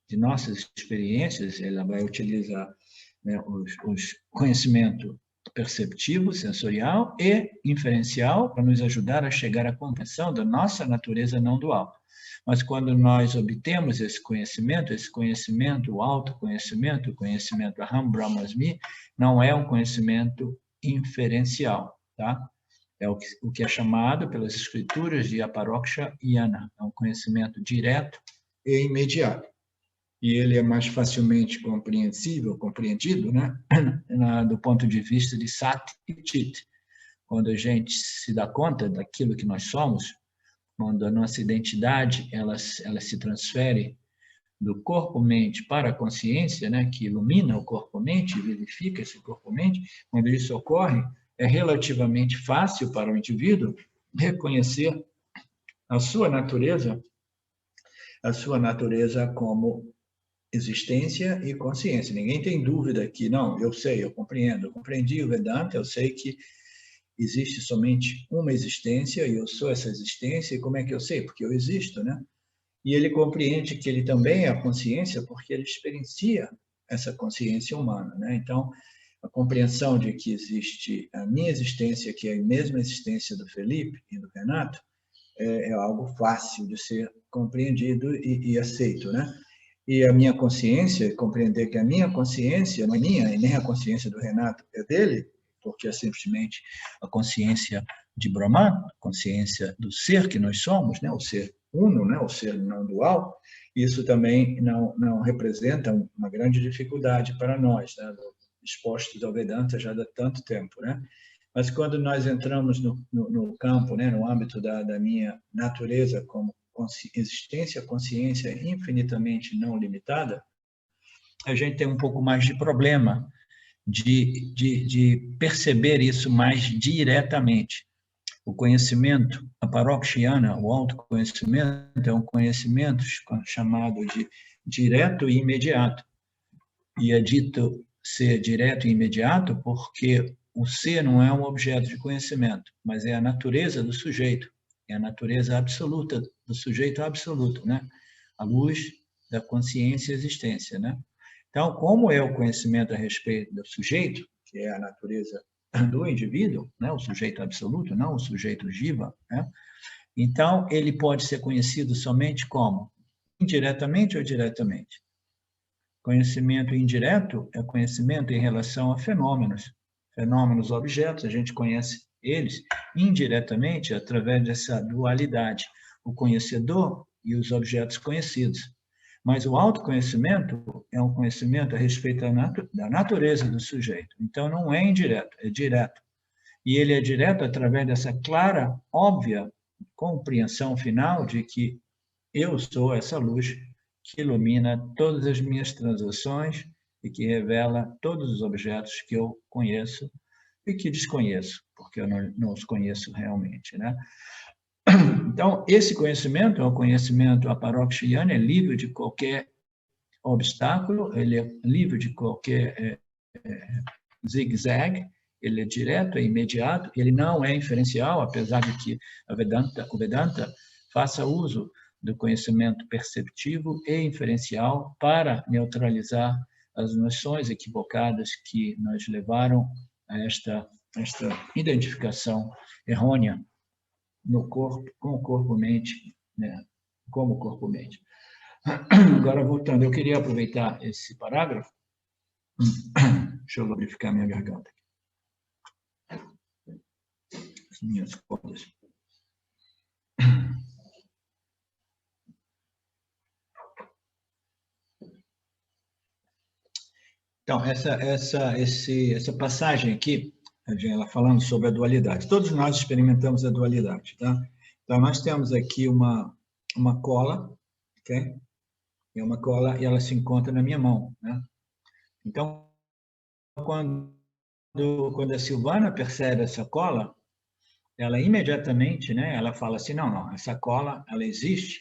de nossas experiências. Ela vai utilizar, né, os conhecimento perceptivo, sensorial e inferencial para nos ajudar a chegar à compreensão da nossa natureza não dual. Mas quando nós obtemos esse conhecimento, o autoconhecimento, o conhecimento Aham Brahmasmi, não é um conhecimento inferencial, tá? É o que é chamado pelas escrituras de aparoksha yana, é um conhecimento direto e imediato. E ele é mais facilmente compreendido, né? Do ponto de vista de sat e chit. Quando a gente se dá conta daquilo que nós somos, quando a nossa identidade ela se transfere do corpo-mente para a consciência, né, que ilumina o corpo-mente, vivifica esse corpo-mente, quando isso ocorre, é relativamente fácil para o indivíduo reconhecer a sua natureza como existência e consciência. Ninguém tem dúvida que, não, eu sei, eu compreendo, eu compreendi o Vedanta, eu sei que existe somente uma existência e eu sou essa existência, e como é que eu sei? Porque eu existo, né? E ele compreende que ele também é a consciência porque ele experiencia essa consciência humana, né? Então, a compreensão de que existe a minha existência, que é a mesma existência do Felipe e do Renato, é algo fácil de ser compreendido e aceito, né? E a minha consciência, compreender que a minha consciência não é minha e nem a consciência do Renato é dele, porque é simplesmente a consciência de Brahman, a consciência do ser que nós somos, né? O ser uno, né? O ser não dual. Isso também não representa uma grande dificuldade para nós, né? Expostos ao Vedanta já há tanto tempo, né? Mas quando nós entramos no campo, né? No âmbito da minha natureza como existência, consciência infinitamente não limitada, a gente tem um pouco mais de problema de perceber isso mais diretamente. O conhecimento, a parokshiana, o autoconhecimento, é um conhecimento chamado de direto e imediato. E é dito ser direto e imediato porque o ser não é um objeto de conhecimento, mas é a natureza do sujeito, é a natureza absoluta do sujeito absoluto, né? A luz da consciência e existência, né? Então, como é o conhecimento a respeito do sujeito, que é a natureza do indivíduo, né? O sujeito absoluto, não o sujeito jiva, né? Então, ele pode ser conhecido somente como? Indiretamente ou diretamente? Conhecimento indireto é conhecimento em relação a fenômenos. Fenômenos, objetos, a gente conhece eles indiretamente através dessa dualidade, o conhecedor e os objetos conhecidos. Mas o autoconhecimento é um conhecimento a respeito da natureza do sujeito. Então, não é indireto, é direto. E ele é direto através dessa clara, óbvia compreensão final de que eu sou essa luz que ilumina todas as minhas transações e que revela todos os objetos que eu conheço e que desconheço, porque eu não os conheço realmente, né? Então, esse conhecimento é um conhecimento aparoxiano, é livre de qualquer obstáculo, ele é livre de qualquer zigue-zague, ele é direto, é imediato, ele não é inferencial, apesar de que o Vedanta faça uso do conhecimento perceptivo e inferencial para neutralizar as noções equivocadas que nos levaram a esta identificação errônea no corpo, com o corpo-mente, né? Como corpo-mente. Agora, voltando, eu queria aproveitar esse parágrafo. Deixa eu lubrificar minha garganta. As minhas cordas. Então, essa passagem aqui, ela falando sobre a dualidade. Todos nós experimentamos a dualidade, tá? Então, nós temos aqui uma cola, ok? É uma cola e ela se encontra na minha mão, né? Então, quando a Silvana percebe essa cola, ela imediatamente, né? Ela fala assim, não, essa cola, ela existe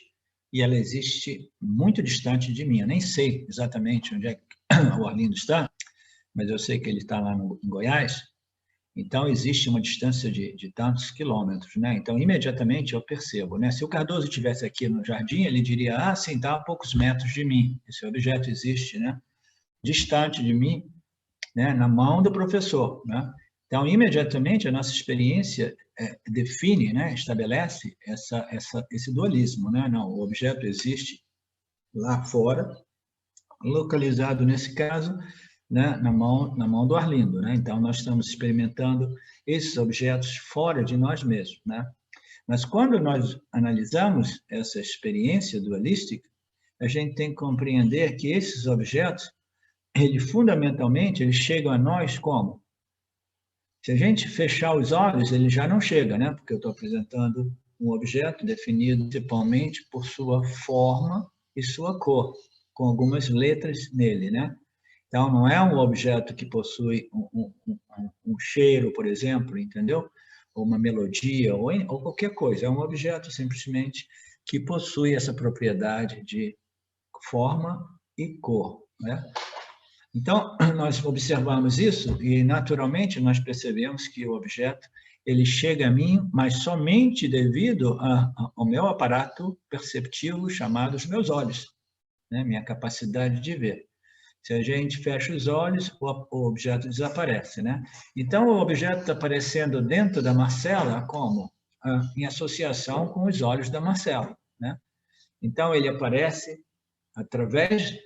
e ela existe muito distante de mim. Eu nem sei exatamente onde é que o Arlindo está, mas eu sei que ele está lá em Goiás. Então, existe uma distância de tantos quilômetros, né? Então, imediatamente eu percebo, né? Se o Cardoso estivesse aqui no jardim, ele diria, sim, está a poucos metros de mim. Esse objeto existe, né? Distante de mim, né? Na mão do professor, né? Então, imediatamente, a nossa experiência define, né? Estabelece esse dualismo, né? Não, o objeto existe lá fora, localizado, nesse caso, né, na mão do Arlindo, né? Então, nós estamos experimentando esses objetos fora de nós mesmos, né? Mas quando nós analisamos essa experiência dualística, a gente tem que compreender que esses objetos, fundamentalmente, eles chegam a nós como? Se a gente fechar os olhos, ele já não chega, né? Porque eu estou apresentando um objeto definido principalmente por sua forma e sua cor, com algumas letras nele, né? Então, não é um objeto que possui um cheiro, por exemplo, entendeu? Ou uma melodia, ou qualquer coisa. É um objeto, simplesmente, que possui essa propriedade de forma e cor, né? Então, nós observamos isso e, naturalmente, nós percebemos que o objeto ele chega a mim, mas somente devido ao meu aparato perceptivo chamado os meus olhos, né? Minha capacidade de ver. Se a gente fecha os olhos, o objeto desaparece, né? Então, o objeto está aparecendo dentro da Marcela como? Em associação com os olhos da Marcela, né? Então, ele aparece através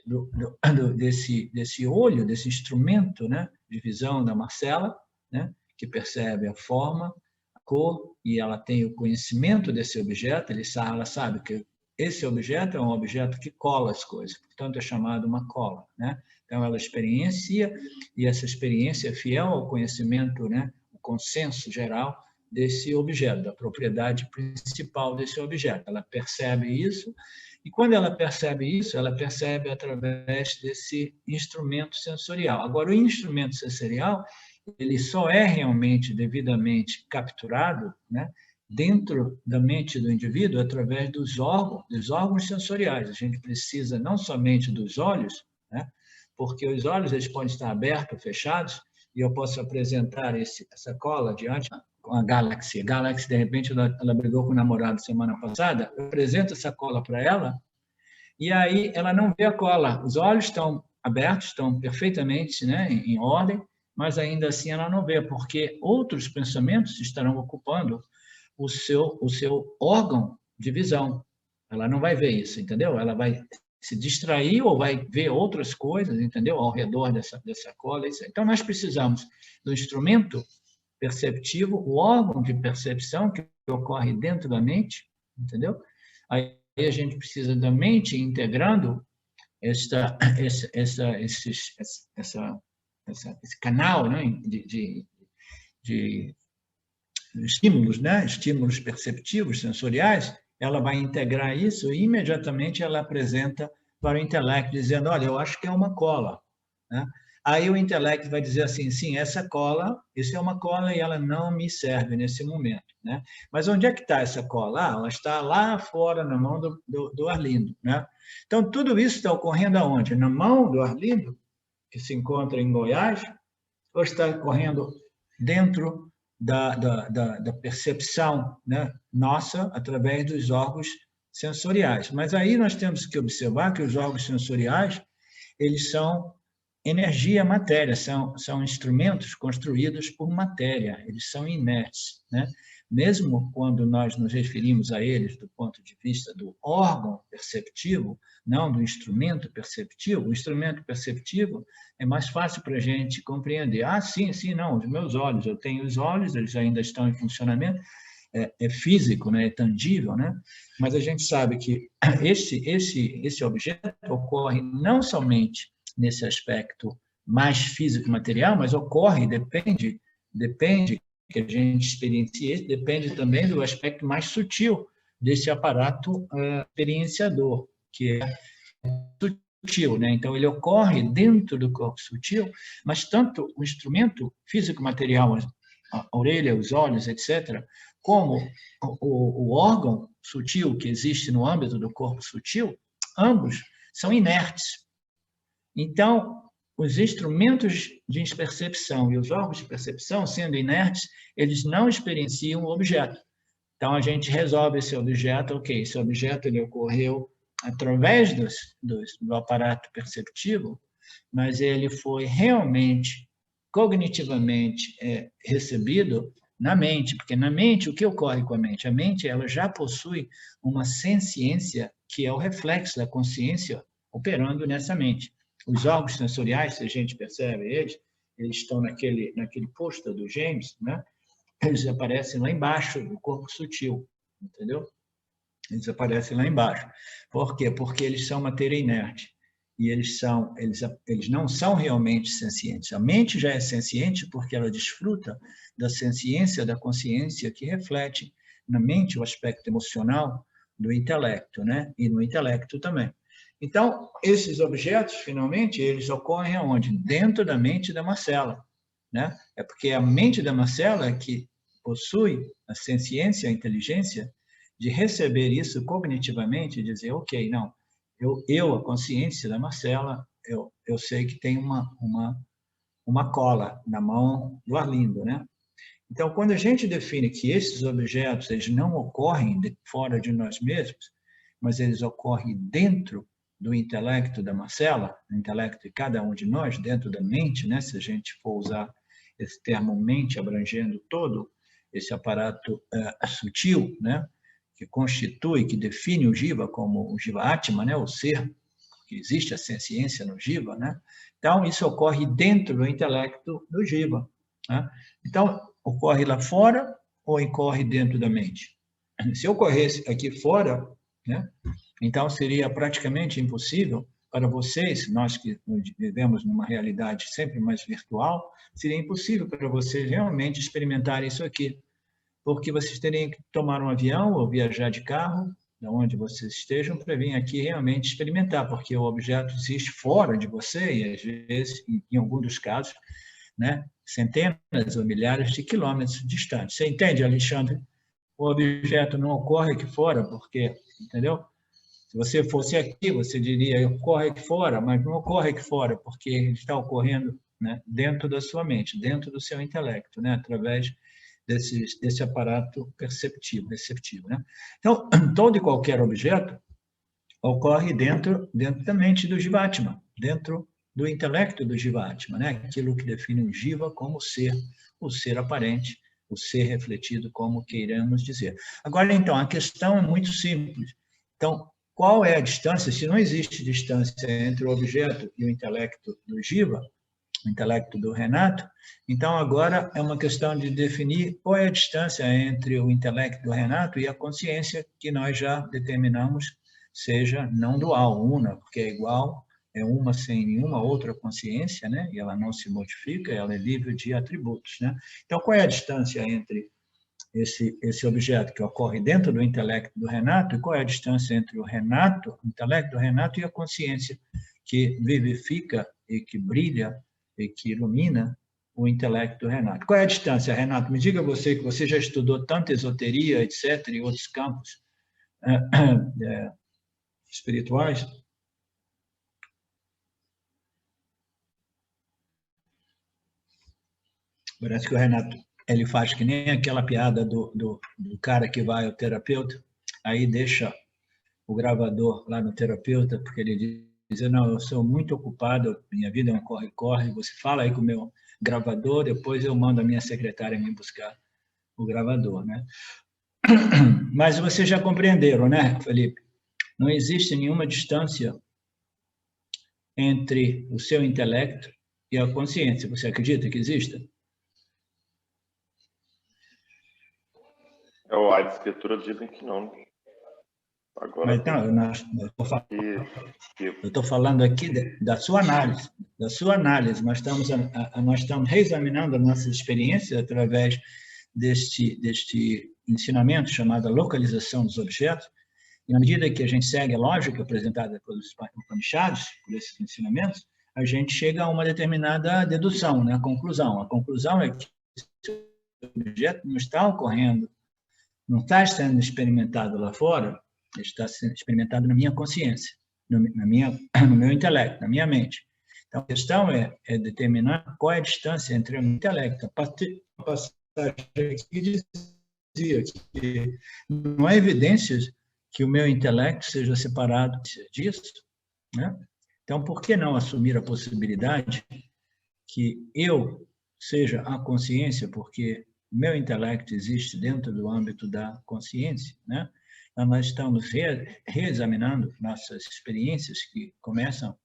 desse olho, desse instrumento, né, de visão da Marcela, né, que percebe a forma, a cor, e ela tem o conhecimento desse objeto, ela sabe que esse objeto é um objeto que cola as coisas, portanto é chamado uma cola, né? Então ela experiencia, e essa experiência é fiel ao conhecimento, né, o consenso geral desse objeto, da propriedade principal desse objeto. Ela percebe isso, e quando ela percebe isso, ela percebe através desse instrumento sensorial. Agora, o instrumento sensorial, ele só é realmente devidamente capturado, né, dentro da mente do indivíduo através dos órgãos sensoriais. A gente precisa não somente dos olhos, né, porque os olhos eles podem estar abertos ou fechados, e eu posso apresentar essa cola diante com a Galaxy. A Galaxy, de repente, ela brigou com o namorado semana passada, eu apresento essa cola para ela, e aí ela não vê a cola. Os olhos estão abertos, estão perfeitamente, né, em ordem, mas ainda assim ela não vê, porque outros pensamentos estarão ocupando o seu órgão de visão. Ela não vai ver isso, entendeu? Ela vai se distrair ou vai ver outras coisas, entendeu? Ao redor dessa cola. Então, nós precisamos do instrumento perceptivo, o órgão de percepção que ocorre dentro da mente, entendeu? Aí a gente precisa da mente integrando esse canal, né, de estímulos, né, estímulos perceptivos, sensoriais, ela vai integrar isso e imediatamente ela apresenta para o intelecto, dizendo, olha, eu acho que é uma cola, né? Aí o intelecto vai dizer assim, sim, essa cola, isso é uma cola e ela não me serve nesse momento, né? Mas onde é que está essa cola? Ela está lá fora, na mão do Arlindo, né? Então, tudo isso está ocorrendo aonde? Na mão do Arlindo, que se encontra em Goiás, ou está ocorrendo dentro da percepção, né, nossa, através dos órgãos sensoriais. Mas aí nós temos que observar que os órgãos sensoriais, eles são energia, matéria, são instrumentos construídos por matéria, eles são inertes, né? Mesmo quando nós nos referimos a eles do ponto de vista do órgão perceptivo, não do instrumento perceptivo, o instrumento perceptivo é mais fácil para a gente compreender. Ah, sim, não, os meus olhos, eu tenho os olhos, eles ainda estão em funcionamento, é físico, né? É tangível, né? Mas a gente sabe que esse objeto ocorre não somente nesse aspecto mais físico-material, mas ocorre, depende que a gente experiencie, depende também do aspecto mais sutil desse aparato experienciador, que é sutil, né? Então, ele ocorre dentro do corpo sutil, mas tanto o instrumento físico-material, a orelha, os olhos, etc., como o órgão sutil que existe no âmbito do corpo sutil, ambos são inertes. Então, os instrumentos de percepção e os órgãos de percepção, sendo inertes, eles não experienciam o objeto. Então, a gente resolve esse objeto, ok, esse objeto ele ocorreu através do aparato perceptivo, mas ele foi realmente, cognitivamente recebido na mente, porque na mente, o que ocorre com a mente? A mente ela já possui uma senciência que é o reflexo da consciência operando nessa mente. Os órgãos sensoriais, se a gente percebe eles estão naquele pôster do James, né? Eles aparecem lá embaixo do corpo sutil, entendeu? Eles aparecem lá embaixo. Por quê? Porque eles são matéria inerte. E eles não são realmente sencientes. A mente já é senciente porque ela desfruta da senciência, da consciência que reflete na mente o aspecto emocional do intelecto, né? E no intelecto também. Então, esses objetos, finalmente, eles ocorrem aonde? Dentro da mente da Marcela, né? É porque a mente da Marcela é que possui a senciência, a inteligência de receber isso cognitivamente e dizer, ok, não, a consciência da Marcela, eu sei que tem uma cola na mão do Arlindo, né? Então, quando a gente define que esses objetos eles não ocorrem fora de nós mesmos, mas eles ocorrem dentro do intelecto da Marcela, do intelecto de cada um de nós, dentro da mente, né? Se a gente for usar esse termo mente abrangendo todo esse aparato sutil, né? Que constitui, que define o Jiva como o Jiva Atma, né? O ser, que existe a senciência no Jiva, né? Então, isso ocorre dentro do intelecto do Jiva, né? Então, ocorre lá fora ou ocorre dentro da mente? Se ocorresse aqui fora, né? Então seria praticamente impossível para vocês, nós que vivemos numa realidade sempre mais virtual, seria impossível para vocês realmente experimentar isso aqui, porque vocês teriam que tomar um avião ou viajar de carro, de onde vocês estejam, para vir aqui realmente experimentar, porque o objeto existe fora de você e, às vezes, em alguns dos casos, né, centenas ou milhares de quilômetros distantes. Você entende, Alexandre? O objeto não ocorre aqui fora, porque, entendeu? Se você fosse aqui, você diria, ocorre aqui fora, mas não ocorre aqui fora, porque ele está ocorrendo, né, dentro da sua mente, dentro do seu intelecto, né, através desse aparato perceptivo, receptivo, né? Então, todo e qualquer objeto ocorre dentro da mente do Jivatma, dentro do intelecto do Jivatma, né? Aquilo que define o Jiva como o ser aparente, o ser refletido, como queiramos dizer. Agora, então, a questão é muito simples. Então, qual é a distância? Se não existe distância entre o objeto e o intelecto do Jiva, o intelecto do Renato, então agora é uma questão de definir qual é a distância entre o intelecto do Renato e a consciência que nós já determinamos seja não dual, una, porque é igual é uma sem nenhuma outra consciência, né? E ela não se modifica, ela é livre de atributos, né? Então, qual é a distância entre esse objeto que ocorre dentro do intelecto do Renato, e qual é a distância entre o Renato, o intelecto do Renato, e a consciência que vivifica e que brilha e que ilumina o intelecto do Renato? Qual é a distância, Renato? Me diga você, que você já estudou tanto esoteria, etc., e outros campos espirituais. Parece que o Renato ele faz que nem aquela piada do cara que vai ao terapeuta, aí deixa o gravador lá no terapeuta, porque ele diz, não, eu sou muito ocupado, minha vida é um corre-corre, você fala aí com o meu gravador, depois eu mando a minha secretária me buscar o gravador, né? Mas vocês já compreenderam, né, Felipe? Não existe nenhuma distância entre o seu intelecto e a consciência. Você acredita que exista? As escrituras dizem que não. Agora Mas não, eu estou falando aqui da sua análise, da sua análise. Nós estamos reexaminando a nossa experiência através deste ensinamento chamado localização dos objetos. E na medida que a gente segue a lógica apresentada pelos Upanishads, por esses ensinamentos, a gente chega a uma determinada dedução, né? Conclusão. A conclusão é que esse objeto não está ocorrendo, não está sendo experimentado lá fora, está sendo experimentado na minha consciência, no meu intelecto, na minha mente. Então, a questão é determinar qual é a distância entre o meu intelecto. A passagem aqui dizia que não há evidências que o meu intelecto seja separado disso, né? Então, por que não assumir a possibilidade que eu seja a consciência, porque o meu intelecto existe dentro do âmbito da consciência, né? Então, nós estamos reexaminando nossas experiências que começam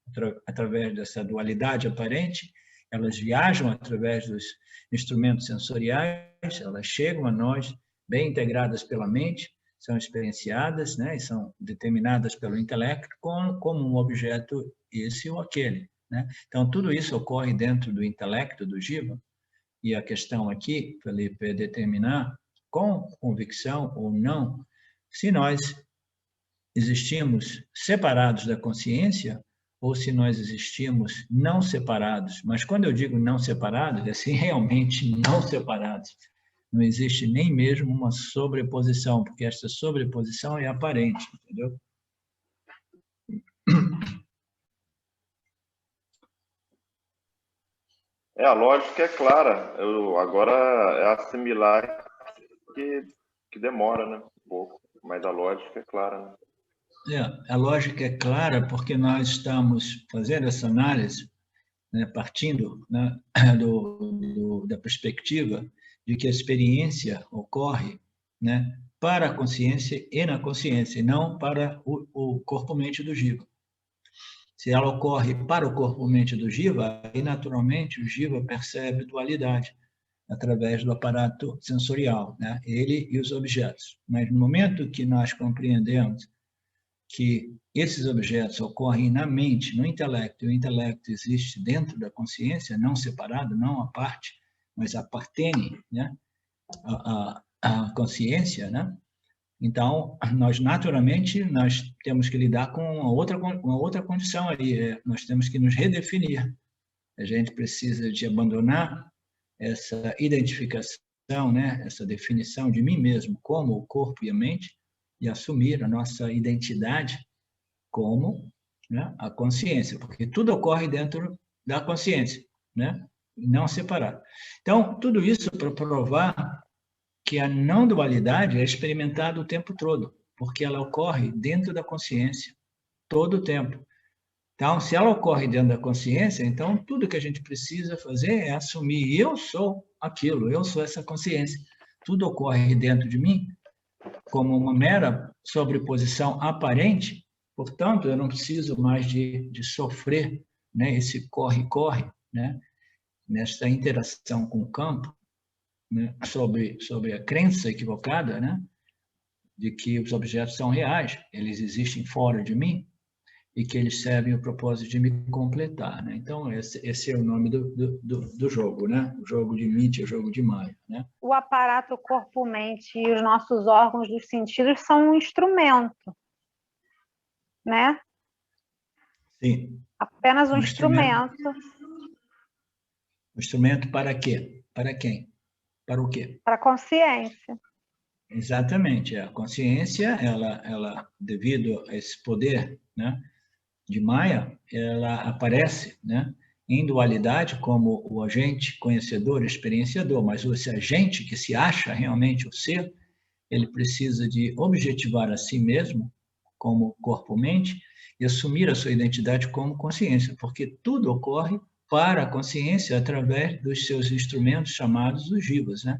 através dessa dualidade aparente, elas viajam através dos instrumentos sensoriais, elas chegam a nós bem integradas pela mente, são experienciadas, né, e são determinadas pelo intelecto como um objeto esse ou aquele, né? Então, tudo isso ocorre dentro do intelecto do Jiva, e a questão aqui, Felipe, é determinar com convicção ou não se nós existimos separados da consciência ou se nós existimos não separados. Mas quando eu digo não separados, é assim, realmente não separados. Não existe nem mesmo uma sobreposição, porque esta sobreposição é aparente, entendeu? a lógica é clara. Agora é assimilar que demora, né? Um pouco, mas a lógica é clara, né? A lógica é clara porque nós estamos fazendo essa análise, né, partindo, né, da perspectiva de que a experiência ocorre, né, para a consciência e na consciência, e não para o corpo-mente do Jiva. Se ela ocorre para o corpo-mente do Jiva, aí naturalmente o Jiva percebe dualidade através do aparato sensorial, né, ele e os objetos. Mas no momento que nós compreendemos que esses objetos ocorrem na mente, no intelecto, e o intelecto existe dentro da consciência, não separado, não à parte, mas apartene, né, à consciência, né? Então, nós naturalmente nós temos que lidar com uma outra condição aí, nós temos que nos redefinir. A gente precisa de abandonar essa identificação, né, essa definição de mim mesmo como o corpo e a mente e assumir a nossa identidade como, né, a consciência, porque tudo ocorre dentro da consciência, né, não separado. Então, tudo isso para provar que a não dualidade é experimentada o tempo todo, porque ela ocorre dentro da consciência todo o tempo. Então, se ela ocorre dentro da consciência, então tudo que a gente precisa fazer é assumir: eu sou aquilo, eu sou essa consciência. Tudo ocorre dentro de mim como uma mera sobreposição aparente, portanto, eu não preciso mais de sofrer, né, esse corre-corre, né, nessa interação com o campo, né, sobre a crença equivocada, né, de que os objetos são reais, eles existem fora de mim. e que eles servem o propósito de me completar, né? Então, esse é o nome do jogo, né? O jogo de Mítia, o jogo de Maia, né? O aparato corpo-mente e os nossos órgãos dos sentidos são um instrumento, né? Sim. Apenas um instrumento. Um instrumento para quê? Para quem? Para o quê? Para a consciência. Exatamente. A consciência, ela, devido a esse poder, né, de Maia, ela aparece, né, em dualidade como o agente conhecedor, experienciador, mas esse agente que se acha realmente o ser, ele precisa de objetivar a si mesmo como corpo-mente e assumir a sua identidade como consciência, porque tudo ocorre para a consciência através dos seus instrumentos chamados os jivas, né?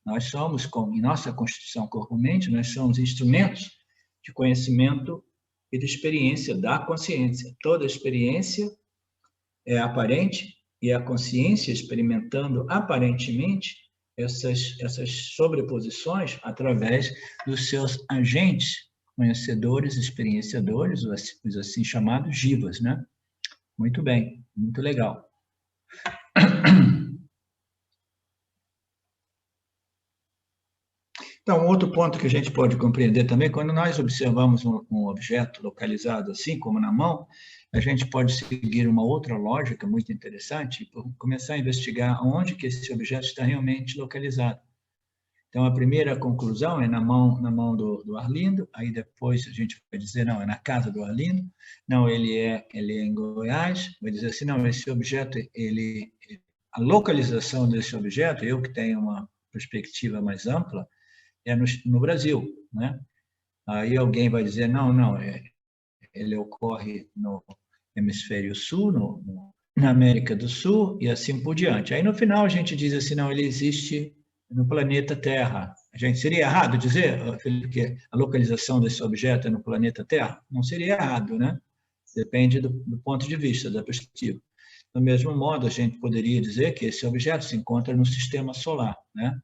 Nós somos, em nossa constituição corpo-mente, nós somos instrumentos de conhecimento e de experiência da consciência. Toda experiência é aparente e a consciência experimentando aparentemente essas sobreposições através dos seus agentes conhecedores, experienciadores, os assim chamados jivas, né? Muito bem, muito legal. Então, outro ponto que a gente pode compreender também, quando nós observamos um objeto localizado assim, como na mão, a gente pode seguir uma outra lógica muito interessante e começar a investigar onde que esse objeto está realmente localizado. Então, a primeira conclusão é na mão do Arlindo, aí depois a gente vai dizer, não, é na casa do Arlindo, não, ele é em Goiás, vai dizer assim, não, esse objeto, a localização desse objeto, eu que tenho uma perspectiva mais ampla, é no Brasil, né? Aí alguém vai dizer, não, ele ocorre no hemisfério sul, na América do Sul e assim por diante. Aí no final a gente diz assim, não, ele existe no planeta Terra. A gente seria errado dizer, Felipe, que a localização desse objeto é no planeta Terra? Não seria errado, né? Depende do ponto de vista, da perspectiva. Do mesmo modo, a gente poderia dizer que esse objeto se encontra no sistema solar, né?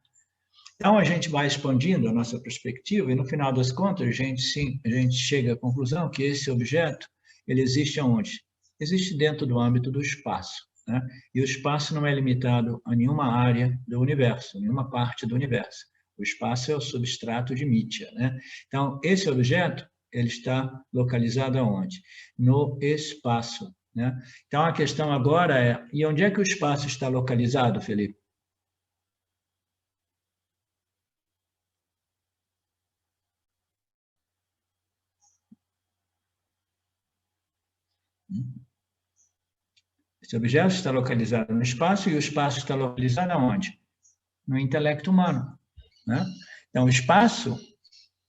Então, a gente vai expandindo a nossa perspectiva e, no final das contas, a gente chega à conclusão que esse objeto, ele existe aonde? Existe dentro do âmbito do espaço, né? E o espaço não é limitado a nenhuma área do universo, nenhuma parte do universo. O espaço é o substrato de Mítia, né? Então, esse objeto, ele está localizado aonde? No espaço, né? Então, a questão agora é, e onde é que o espaço está localizado, Felipe? Esse objeto está localizado no espaço e o espaço está localizado aonde? No intelecto humano, né? Então, o espaço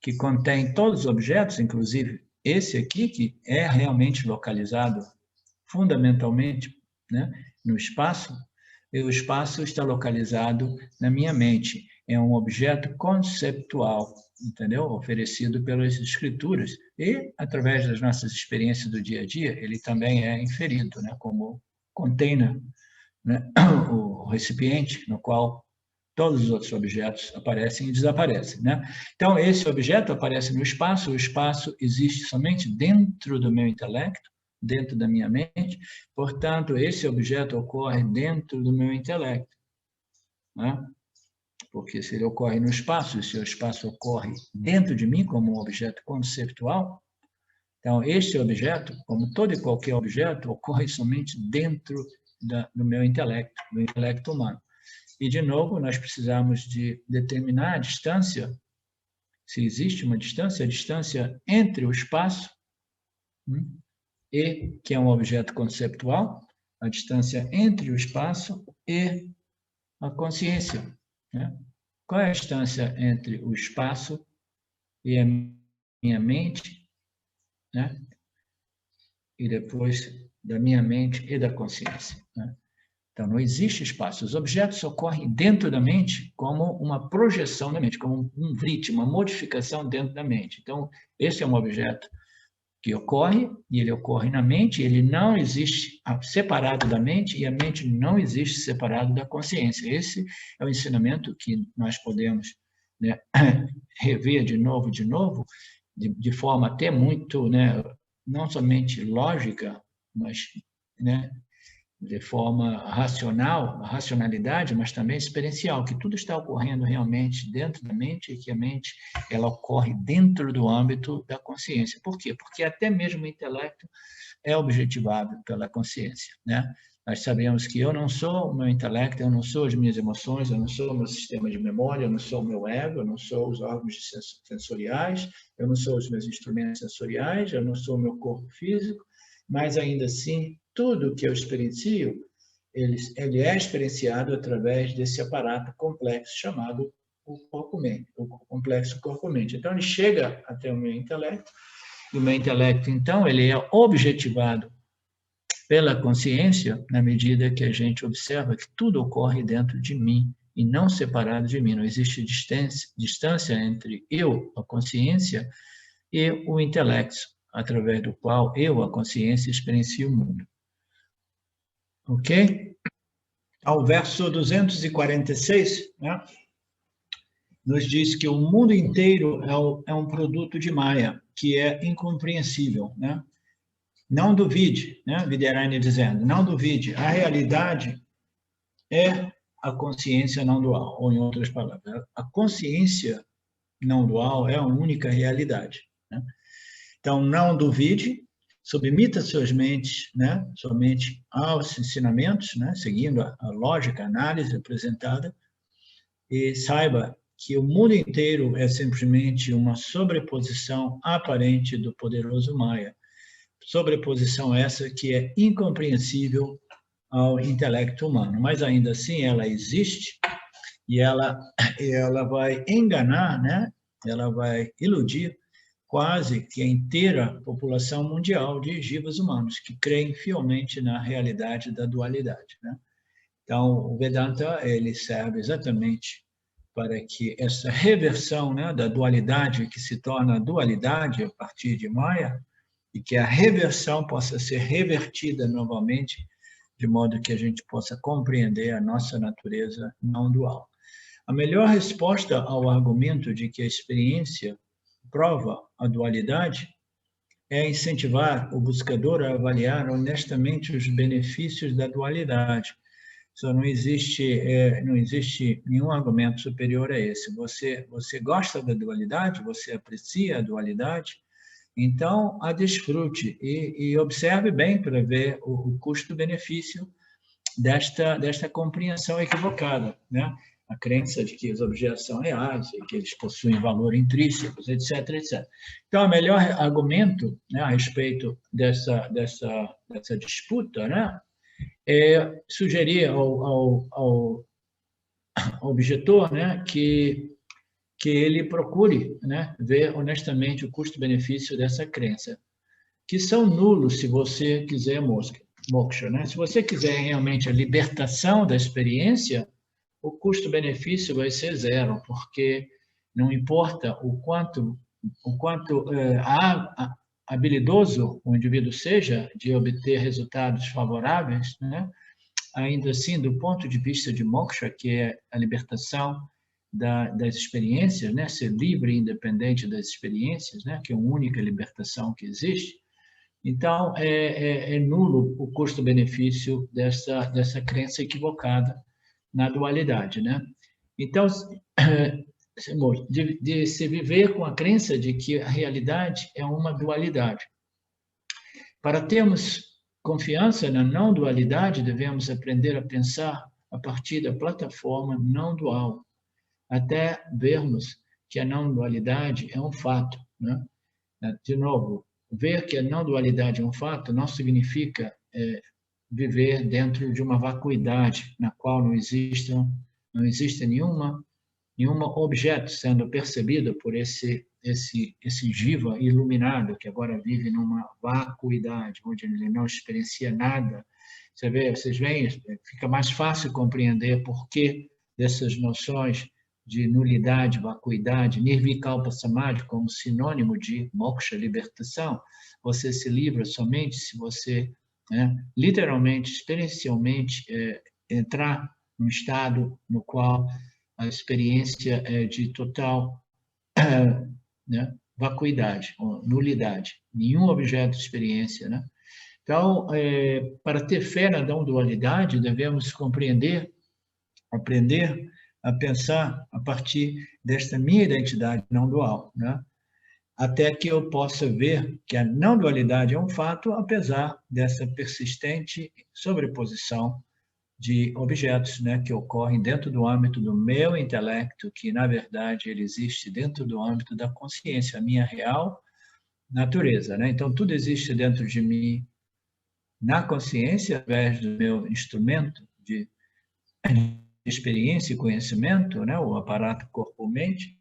que contém todos os objetos, inclusive esse aqui, que é realmente localizado fundamentalmente, né, no espaço, e o espaço está localizado na minha mente. É um objeto conceptual, entendeu? Oferecido pelas escrituras e, através das nossas experiências do dia a dia, ele também é inferido, né, como container, né, o recipiente no qual todos os outros objetos aparecem e desaparecem, né? Então, esse objeto aparece no espaço, o espaço existe somente dentro do meu intelecto, dentro da minha mente, portanto, esse objeto ocorre dentro do meu intelecto, né? Porque se ele ocorre no espaço, e se o espaço ocorre dentro de mim como um objeto conceptual, então, este objeto, como todo e qualquer objeto, ocorre somente dentro do meu intelecto, do intelecto humano. E, de novo, nós precisamos de determinar a distância, se existe uma distância, a distância entre o espaço, e, que é um objeto conceptual, a distância entre o espaço e a consciência, né? Qual é a distância entre o espaço e a minha mente, né? E depois da minha mente e da consciência, né? Então, não existe espaço. Os objetos ocorrem dentro da mente como uma projeção da mente, como um vrit, uma modificação dentro da mente. Então, esse é um objeto que ocorre, e ele ocorre na mente, ele não existe separado da mente, e a mente não existe separado da consciência. Esse é o ensinamento que nós podemos, né, rever de novo, de forma até muito, né, não somente lógica, mas, né, de forma racional, racionalidade, mas também experiencial, que tudo está ocorrendo realmente dentro da mente e que a mente ela ocorre dentro do âmbito da consciência. Por quê? Porque até mesmo o intelecto é objetivado pela consciência, né? Nós sabemos que eu não sou o meu intelecto, eu não sou as minhas emoções, eu não sou o meu sistema de memória, eu não sou o meu ego, eu não sou os órgãos sensoriais, eu não sou os meus instrumentos sensoriais, eu não sou o meu corpo físico, mas ainda assim, tudo que eu experiencio, ele é experienciado através desse aparato complexo chamado o corpo-mente, o complexo corpo-mente. Então, ele chega até o meu intelecto, e o meu intelecto, então, ele é objetivado pela consciência, na medida que a gente observa que tudo ocorre dentro de mim e não separado de mim. Não existe distância entre eu, a consciência, e o intelecto, através do qual eu, a consciência, experiencio o mundo. Ok? Ao verso 246, né, nos diz que o mundo inteiro é um produto de Maya, que é incompreensível, né? Não duvide, né? Vidyarani dizendo, não duvide, a realidade é a consciência não dual, ou em outras palavras, a consciência não dual é a única realidade, né? Então, não duvide, submeta suas mentes, né, somente aos ensinamentos, né, seguindo a lógica, a análise apresentada, e saiba que o mundo inteiro é simplesmente uma sobreposição aparente do poderoso Maya. Sobreposição essa que é incompreensível ao intelecto humano, mas ainda assim ela existe e ela vai enganar, né? Ela vai iludir quase que a inteira população mundial de jivas humanos que creem fielmente na realidade da dualidade, né? Então, o Vedanta ele serve exatamente para que essa reversão, né, da dualidade que se torna dualidade a partir de Maya, e que a reversão possa ser revertida novamente, de modo que a gente possa compreender a nossa natureza não dual. A melhor resposta ao argumento de que a experiência prova a dualidade é incentivar o buscador a avaliar honestamente os benefícios da dualidade. Só não existe nenhum argumento superior a esse. Você gosta da dualidade? Você aprecia a dualidade? Então, a desfrute e observe bem para ver o custo-benefício desta compreensão equivocada, né? A crença de que os objetos são reais e que eles possuem valor intrínseco, etc., etc. Então, o melhor argumento, né, a respeito dessa disputa, né, é sugerir ao objetor, né, que ele procure, né, ver honestamente o custo-benefício dessa crença, que são nulos se você quiser moksha, né? Se você quiser realmente a libertação da experiência, o custo-benefício vai ser zero, porque não importa o quanto habilidoso o indivíduo seja de obter resultados favoráveis, né? Ainda assim, do ponto de vista de moksha, que é a libertação das experiências, né? Ser livre e independente das experiências, né? Que é a única libertação que existe. Então, é nulo o custo-benefício dessa crença equivocada na dualidade, né? Então, de se viver com a crença de que a realidade é uma dualidade. Para termos confiança na não dualidade, devemos aprender a pensar a partir da plataforma não dual, até vermos que a não dualidade é um fato, né? De novo, ver que a não dualidade é um fato não significa viver dentro de uma vacuidade na qual não existe nenhum objeto sendo percebido por esse jiva iluminado que agora vive numa vacuidade, onde ele não experiencia nada. Vocês veem, fica mais fácil compreender por que dessas noções de nulidade, vacuidade, nirvikalpa samadhi como sinônimo de moksha, libertação. Você se livra somente se você, né, literalmente, experiencialmente, entrar num estado no qual a experiência é de total, né, vacuidade, ou nulidade, nenhum objeto de experiência, né? Então, para ter fé na não dualidade, devemos compreender, aprender a pensar a partir desta minha identidade não dual, né? Até que eu possa ver que a não dualidade é um fato, apesar dessa persistente sobreposição de objetos, né, que ocorrem dentro do âmbito do meu intelecto, que, na verdade, ele existe dentro do âmbito da consciência, a minha real natureza, né? Então, tudo existe dentro de mim, na consciência, através do meu instrumento de experiência e conhecimento, né, o aparato corpo-mente,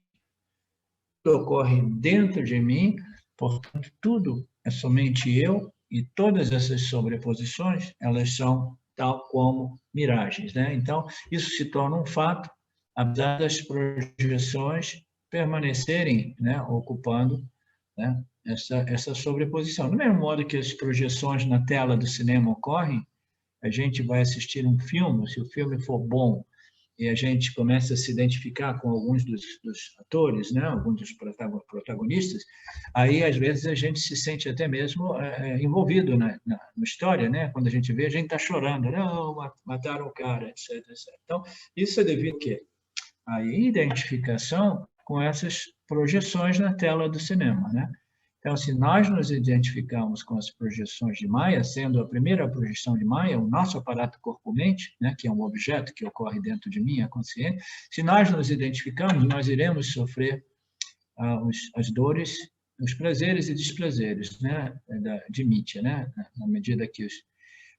ocorre dentro de mim, portanto, tudo é somente eu, e todas essas sobreposições, elas são tal como miragens, né? Então, isso se torna um fato, apesar das projeções permanecerem, né, ocupando, né, essa sobreposição. Do mesmo modo que as projeções na tela do cinema ocorrem, a gente vai assistir um filme, se o filme for bom, e a gente começa a se identificar com alguns dos atores, né, alguns dos protagonistas, aí, às vezes, a gente se sente até mesmo envolvido na história, né? Quando a gente vê, a gente está chorando, não, mataram o cara, etc, etc. Então, isso é devido a quê? A identificação com essas projeções na tela do cinema, né? Então, se nós nos identificamos com as projeções de Maia, sendo a primeira projeção de Maia, o nosso aparato corpo-mente, né, que é um objeto que ocorre dentro de mim, a consciência, se nós nos identificamos, nós iremos sofrer as dores, os prazeres e desprazeres, né, de Mithya, né, na medida que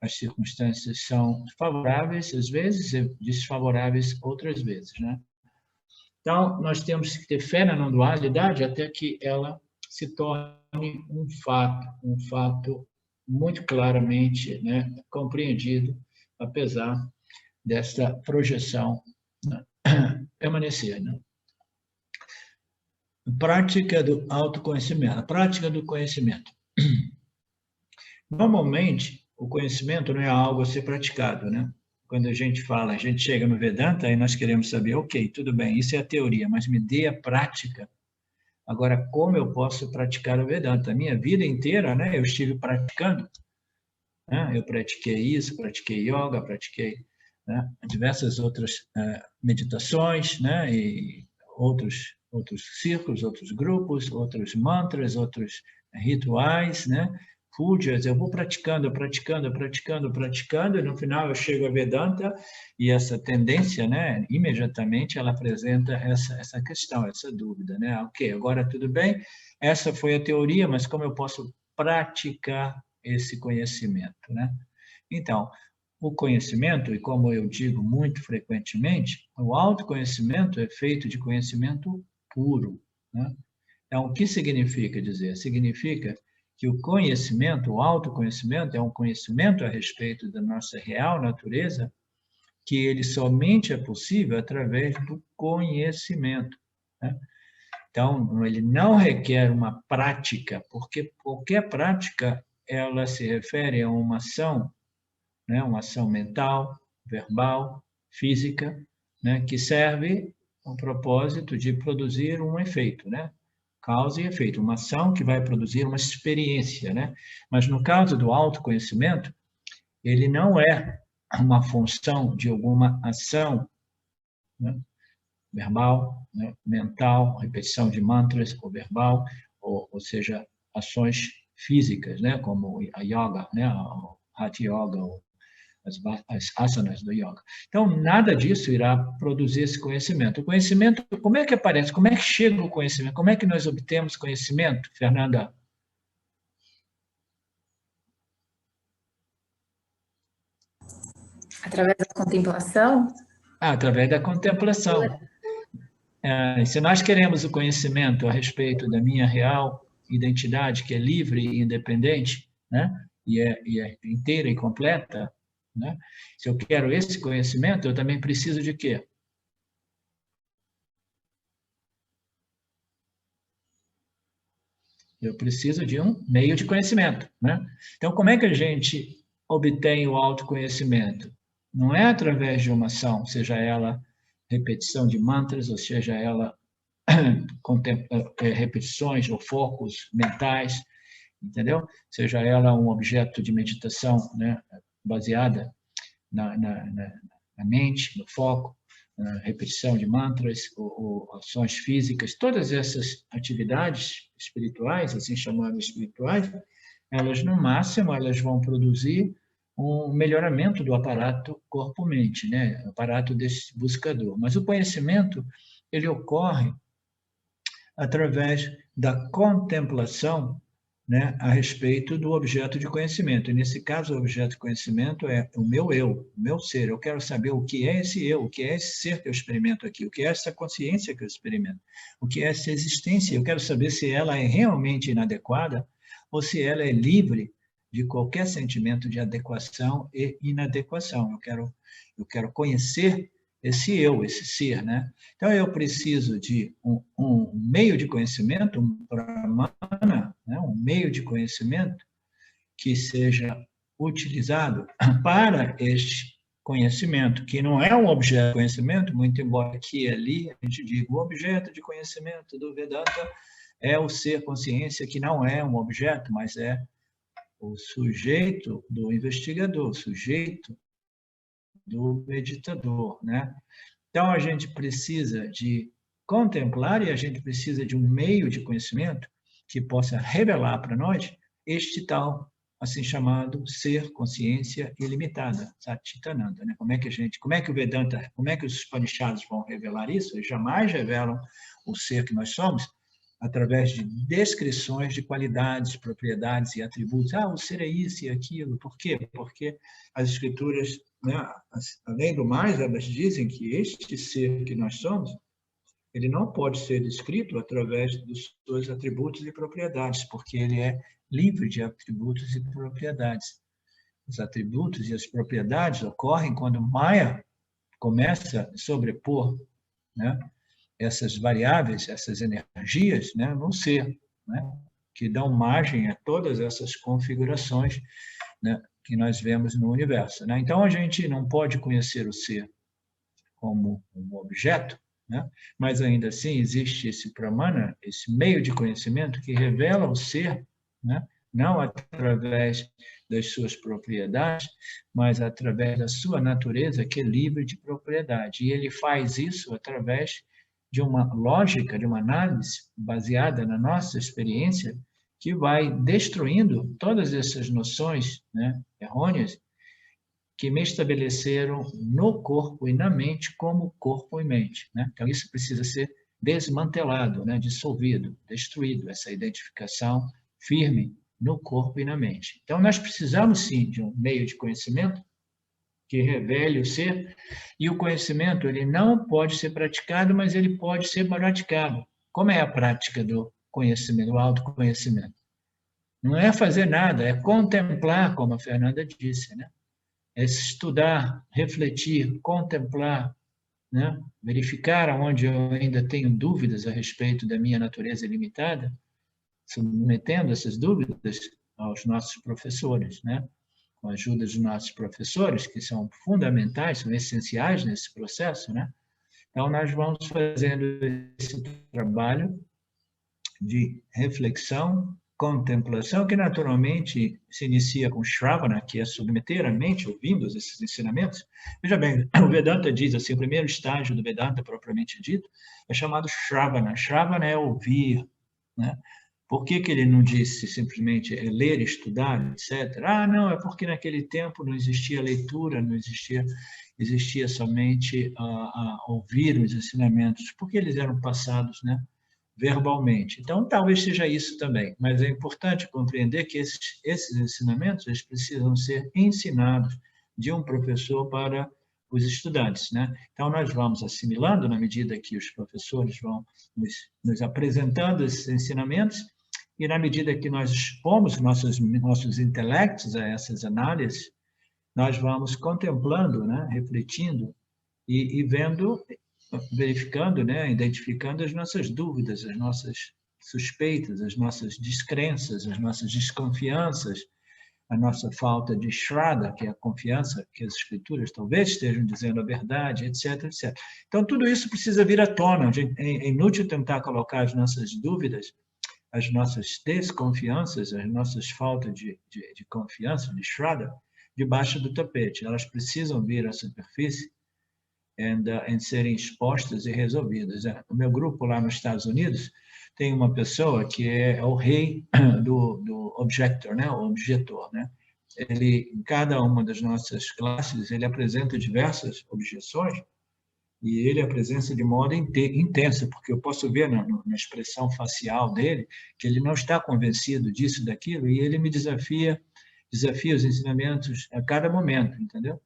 as circunstâncias são favoráveis, às vezes, e desfavoráveis outras vezes, né? Então, nós temos que ter fé na não dualidade até que ela se torne um fato muito claramente, né, compreendido, apesar dessa projeção, né, permanecer, né? Prática do autoconhecimento. A prática do conhecimento. Normalmente, o conhecimento não é algo a ser praticado, né? Quando a gente fala, a gente chega no Vedanta, aí nós queremos saber, ok, tudo bem, isso é a teoria, mas me dê a prática. Agora, como eu posso praticar o Vedanta? A minha vida inteira, né, eu estive praticando, né? Eu pratiquei isso, pratiquei yoga, pratiquei, né, diversas outras meditações, né, e outros círculos, outros grupos, outros mantras, outros rituais, né, pujas. Eu vou praticando, e no final eu chego a Vedanta e essa tendência, né, imediatamente ela apresenta essa questão, essa dúvida, né? Ok, agora tudo bem, essa foi a teoria, mas como eu posso praticar esse conhecimento, né? Então, o conhecimento, e como eu digo muito frequentemente, o autoconhecimento é feito de conhecimento puro, né? Então, o que significa dizer? Significa que o conhecimento, o autoconhecimento, é um conhecimento a respeito da nossa real natureza, que ele somente é possível através do conhecimento, né? Então, ele não requer uma prática, porque qualquer prática, ela se refere a uma ação, né? Uma ação mental, verbal, física, né? Que serve ao propósito de produzir um efeito, né? Causa e efeito, uma ação que vai produzir uma experiência, né? Mas no caso do autoconhecimento, ele não é uma função de alguma ação, né, verbal, né, mental, repetição de mantras, ou verbal, ou seja, ações físicas, né, como a yoga, né, o hatha yoga, ou as asanas do yoga. Então, nada disso irá produzir esse conhecimento. O conhecimento, como é que aparece? Como é que chega o conhecimento? Como é que nós obtemos conhecimento, Fernanda? Através da contemplação? Através da contemplação. Se nós queremos o conhecimento a respeito da minha real identidade, que é livre e independente, né, e é inteira e completa, né? Se eu quero esse conhecimento, eu também preciso de quê? Eu preciso de um meio de conhecimento, né? Então, como é que a gente obtém o autoconhecimento? Não é através de uma ação, seja ela repetição de mantras, ou seja ela repetições ou focos mentais, entendeu? Seja ela um objeto de meditação, né, baseada na mente, no foco, na repetição de mantras ou ações físicas, todas essas atividades espirituais, assim chamadas espirituais, elas, no máximo, elas vão produzir um melhoramento do aparato corpo-mente, né? O aparato desse buscador. Mas o conhecimento, ele ocorre através da contemplação, né, a respeito do objeto de conhecimento. E, nesse caso, o objeto de conhecimento é o meu eu, o meu ser. Eu quero saber o que é esse eu, o que é esse ser que eu experimento aqui, o que é essa consciência que eu experimento, o que é essa existência. Eu quero saber se ela é realmente inadequada ou se ela é livre de qualquer sentimento de adequação e inadequação. Eu quero conhecer esse eu, esse ser, né? Então, eu preciso de um meio de conhecimento, um pramana, né? Um meio de conhecimento que seja utilizado para este conhecimento, que não é um objeto de conhecimento, muito embora aqui e ali a gente diga o objeto de conhecimento do Vedanta é o ser consciência, que não é um objeto, mas é o sujeito do investigador, o sujeito do meditador, né? Então, a gente precisa de contemplar e a gente precisa de um meio de conhecimento que possa revelar para nós este tal, assim chamado, ser, consciência ilimitada, Satchitananda, né? Como é que o Vedanta, como é que os Upanishads vão revelar isso? Eles jamais revelam o ser que nós somos através de descrições de qualidades, propriedades e atributos. O ser é isso e aquilo. Por quê? Porque as escrituras, né, além do mais, elas dizem que este ser que nós somos, ele não pode ser descrito através dos seus atributos e propriedades, porque ele é livre de atributos e propriedades. Os atributos e as propriedades ocorrem quando Maya começa a sobrepor, né, essas variáveis, essas energias, né, no ser, né, que dão margem a todas essas configurações, né, que nós vemos no universo, né? Então, a gente não pode conhecer o ser como um objeto, né? Mas, ainda assim, existe esse pramana, esse meio de conhecimento que revela o ser, né, não através das suas propriedades, mas através da sua natureza, que é livre de propriedade. E ele faz isso através de uma lógica, de uma análise baseada na nossa experiência, que vai destruindo todas essas noções, né, errôneas que me estabeleceram no corpo e na mente como corpo e mente, né? Então, isso precisa ser desmantelado, né, dissolvido, destruído, essa identificação firme no corpo e na mente. Então, nós precisamos, sim, de um meio de conhecimento que revele o ser, e o conhecimento, ele não pode ser praticado, mas ele pode ser praticado. Como é a prática do conhecimento, do autoconhecimento? Não é fazer nada, é contemplar, como a Fernanda disse, né? É estudar, refletir, contemplar, né? Verificar onde eu ainda tenho dúvidas a respeito da minha natureza ilimitada, submetendo essas dúvidas aos nossos professores, né? Com a ajuda dos nossos professores, que são fundamentais, são essenciais nesse processo, né? Então, nós vamos fazendo esse trabalho de reflexão, contemplação, que naturalmente se inicia com Shravana, que é submeter a mente, ouvindo esses ensinamentos. Veja bem, o Vedanta diz assim, o primeiro estágio do Vedanta, propriamente dito, é chamado Shravana. Shravana é ouvir, né? Por que ele não disse simplesmente ler, estudar, etc.? Não, é porque naquele tempo não existia leitura, não existia somente ouvir os ensinamentos, porque eles eram passados, né, verbalmente. Então, talvez seja isso também, mas é importante compreender que esses ensinamentos eles precisam ser ensinados de um professor para os estudantes, né? Então, nós vamos assimilando na medida que os professores vão nos apresentando esses ensinamentos, e na medida que nós expomos nossos intelectos a essas análises, nós vamos contemplando, né, refletindo e vendo, verificando, né, identificando as nossas dúvidas, as nossas suspeitas, as nossas descrenças, as nossas desconfianças, a nossa falta de shraddha, que é a confiança que as escrituras talvez estejam dizendo a verdade, etc, etc. Então, tudo isso precisa vir à tona. É inútil tentar colocar as nossas dúvidas, as nossas desconfianças, as nossas faltas de confiança, de shraddha, debaixo do tapete. Elas precisam vir à superfície em serem expostas e resolvidas. O meu grupo lá nos Estados Unidos tem uma pessoa que é o rei do objector, né? O objetor, né? Ele, em cada uma das nossas classes, ele apresenta diversas objeções e ele apresenta de modo intenso, porque eu posso ver na expressão facial dele que ele não está convencido disso, daquilo, e ele me desafia os ensinamentos a cada momento, entendeu?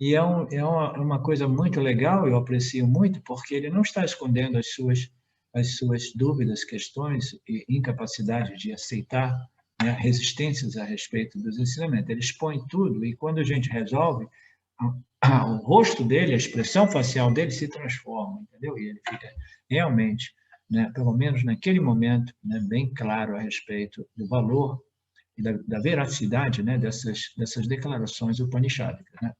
E é uma coisa muito legal, eu aprecio muito, porque ele não está escondendo as suas dúvidas, questões e incapacidade de aceitar, né, resistências a respeito dos ensinamentos. Ele expõe tudo e quando a gente resolve, o rosto dele, a expressão facial dele se transforma, entendeu? E ele fica realmente, né, pelo menos naquele momento, né, bem claro a respeito do valor e da veracidade, né, dessas declarações upanishádicas, né?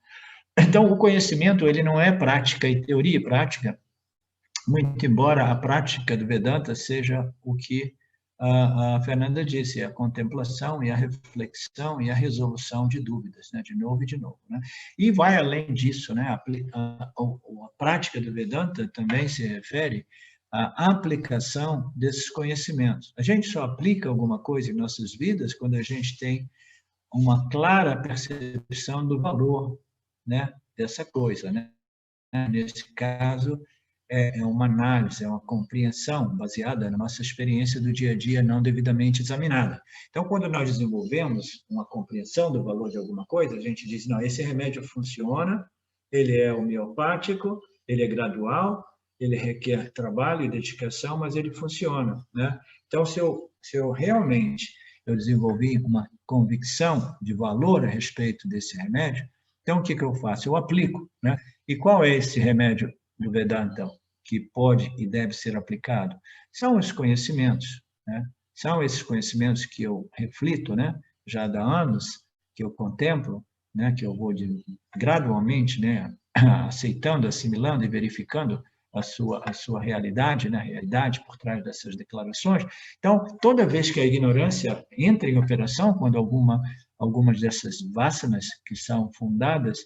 Então, o conhecimento ele não é prática e teoria e prática, muito embora a prática do Vedanta seja o que a Fernanda disse, a contemplação e a reflexão e a resolução de dúvidas, né? De novo e de novo, né? E vai além disso, né? A prática do Vedanta também se refere à aplicação desses conhecimentos. A gente só aplica alguma coisa em nossas vidas quando a gente tem uma clara percepção do valor, né, dessa coisa, né? Nesse caso, é uma análise, é uma compreensão baseada na nossa experiência do dia a dia não devidamente examinada. Então, quando nós desenvolvemos uma compreensão do valor de alguma coisa, a gente diz, não, esse remédio funciona, ele é homeopático, ele é gradual, ele requer trabalho e dedicação, mas ele funciona, né? Então, se eu realmente desenvolvi uma convicção de valor a respeito desse remédio, então, o que eu faço? Eu aplico, né? E qual é esse remédio do Vedanta que pode e deve ser aplicado? São os conhecimentos, né? São esses conhecimentos que eu reflito, né? Já há anos, que eu contemplo, né? Que eu vou gradualmente, né? Aceitando, assimilando e verificando a sua realidade, né? A realidade por trás dessas declarações. Então, toda vez que a ignorância entra em operação, quando algumas dessas vasanas que são fundadas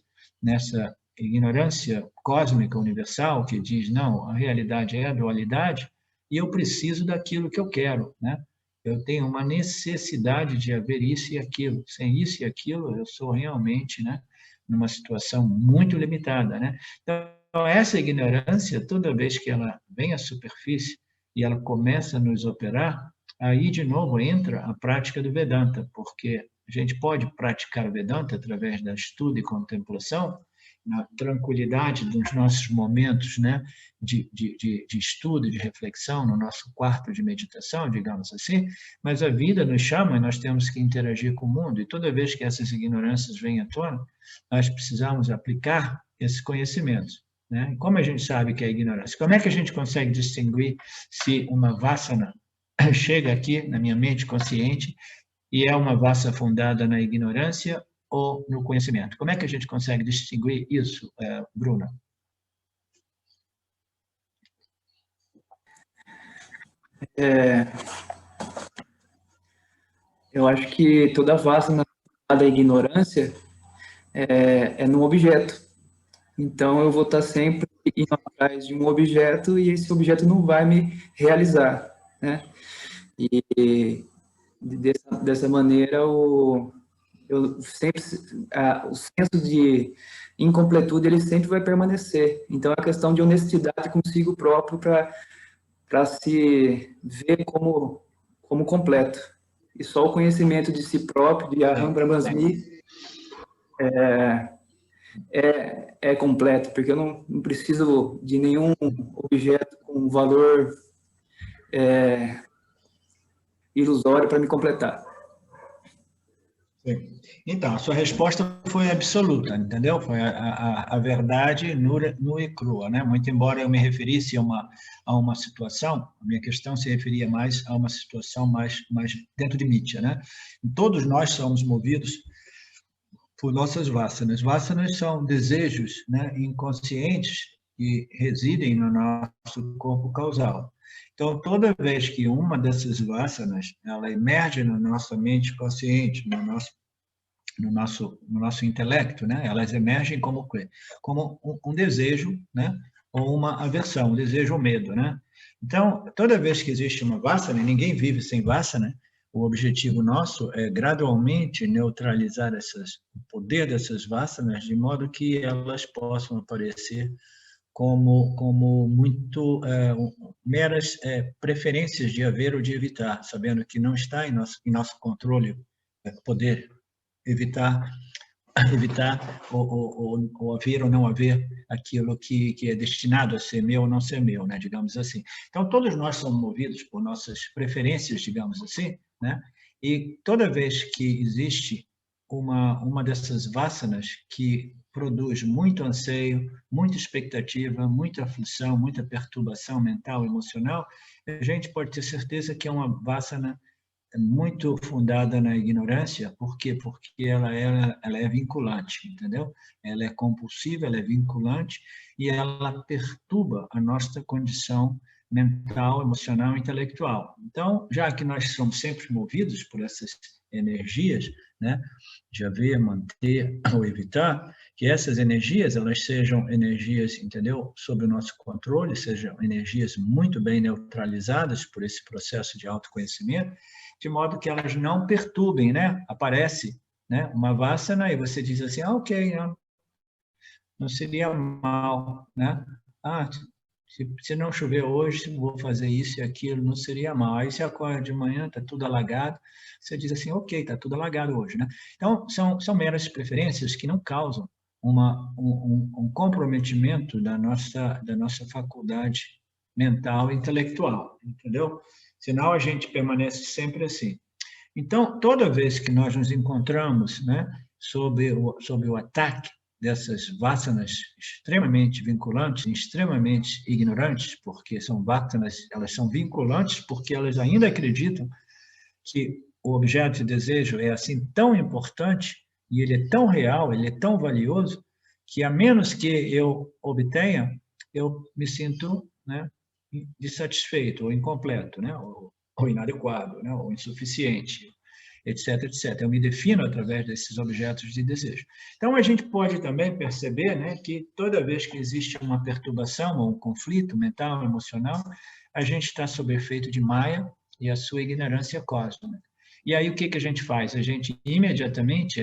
nessa ignorância cósmica universal, que diz, não, a realidade é a dualidade, e eu preciso daquilo que eu quero, né? Eu tenho uma necessidade de haver isso e aquilo. Sem isso e aquilo, eu sou realmente, né, numa situação muito limitada, né? Então, essa ignorância, toda vez que ela vem à superfície e ela começa a nos operar, aí, de novo, entra a prática do Vedanta, porque a gente pode praticar o Vedanta através da estudo e contemplação, na tranquilidade dos nossos momentos, né, de estudo, de reflexão, no nosso quarto de meditação, digamos assim, mas a vida nos chama e nós temos que interagir com o mundo, e toda vez que essas ignorâncias vêm à tona, nós precisamos aplicar esses conhecimentos, né? E como a gente sabe que é ignorância? Como é que a gente consegue distinguir se uma vasana chega aqui na minha mente consciente e é uma vassa fundada na ignorância ou no conhecimento? Como é que a gente consegue distinguir isso, Bruna? Eu acho que toda vassa da ignorância é num objeto. Então, eu vou estar sempre indo atrás de um objeto e esse objeto não vai me realizar, né? E dessa maneira, o senso de incompletude ele sempre vai permanecer. Então, é a questão de honestidade consigo próprio para se ver como completo. E só o conhecimento de si próprio, de Aham Brahmasmi, é completo, porque eu não preciso de nenhum objeto com valor ilusório para me completar. Sim. Então, a sua resposta foi absoluta, entendeu? Foi a verdade nua e crua, né? Muito embora eu me referisse a uma situação, a minha questão se referia mais a uma situação mais dentro de Nietzsche, né? Todos nós somos movidos por nossas vasanas. Vasanas são desejos, né, inconscientes que residem no nosso corpo causal. Então, toda vez que uma dessas vasanas ela emerge na nossa mente consciente, no nosso intelecto, né, elas emergem como um desejo, né, ou uma aversão, um desejo ou medo, né? Então, toda vez que existe uma vasana, ninguém vive sem vasana, o objetivo nosso é gradualmente neutralizar o poder dessas vasanas, de modo que elas possam aparecer como muito meras preferências de haver ou de evitar, sabendo que não está em nosso controle poder evitar ou haver ou não haver aquilo que é destinado a ser meu ou não ser meu, né, digamos assim. Então, todos nós somos movidos por nossas preferências, digamos assim, né? E toda vez que existe uma dessas vasanas que produz muito anseio, muita expectativa, muita aflição, muita perturbação mental, emocional, a gente pode ter certeza que é uma vasana muito fundada na ignorância. Por quê? Porque ela é vinculante, entendeu? Ela é compulsiva, ela é vinculante e ela perturba a nossa condição mental, emocional e intelectual. Então, já que nós somos sempre movidos por essas energias, né, de haver, manter ou evitar, que essas energias elas sejam energias, entendeu, sob o nosso controle, sejam energias muito bem neutralizadas por esse processo de autoconhecimento, de modo que elas não perturbem, né? Aparece, né, uma vasana e você diz assim, ok, não seria mal, né? Se não chover hoje, vou fazer isso e aquilo, não seria mal. Aí você acorda de manhã, está tudo alagado, você diz assim, ok, está tudo alagado hoje, né? Então, são meras preferências que não causam um comprometimento da nossa faculdade mental e intelectual, entendeu? Senão a gente permanece sempre assim. Então, toda vez que nós nos encontramos, né, sob o ataque dessas vasanas extremamente vinculantes, extremamente ignorantes, porque são vasanas, elas são vinculantes porque elas ainda acreditam que o objeto de desejo é assim tão importante e ele é tão real, ele é tão valioso, que a menos que eu obtenha, eu me sinto, né, insatisfeito ou incompleto, né, ou inadequado, né, ou insuficiente, etc, etc. Eu me defino através desses objetos de desejo. Então, a gente pode também perceber, né, que toda vez que existe uma perturbação ou um conflito mental, emocional, a gente está sob efeito de Maya e a sua ignorância cósmica. E aí, o que a gente faz? A gente, imediatamente,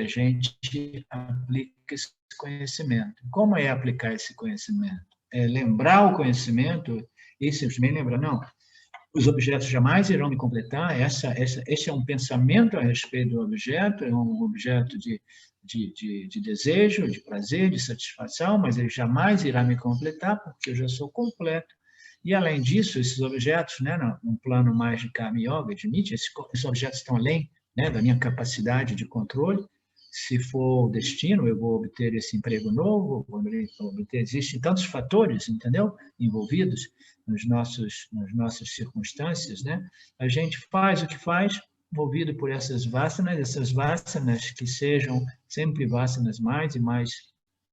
aplica esse conhecimento. Como é aplicar esse conhecimento? É lembrar o conhecimento e simplesmente lembrar, não, os objetos jamais irão me completar, esse é um pensamento a respeito do objeto, é um objeto de desejo, de prazer, de satisfação, mas ele jamais irá me completar, porque eu já sou completo. E, além disso, esses objetos, né, num plano mais de Karma Yoga, de Nietzsche, esses objetos estão além, né, da minha capacidade de controle. Se for o destino, eu vou obter esse emprego novo, existem tantos fatores, entendeu, envolvidos nas nossas circunstâncias, né? A gente faz o que faz, movido por essas vasanas que sejam sempre vasanas mais e mais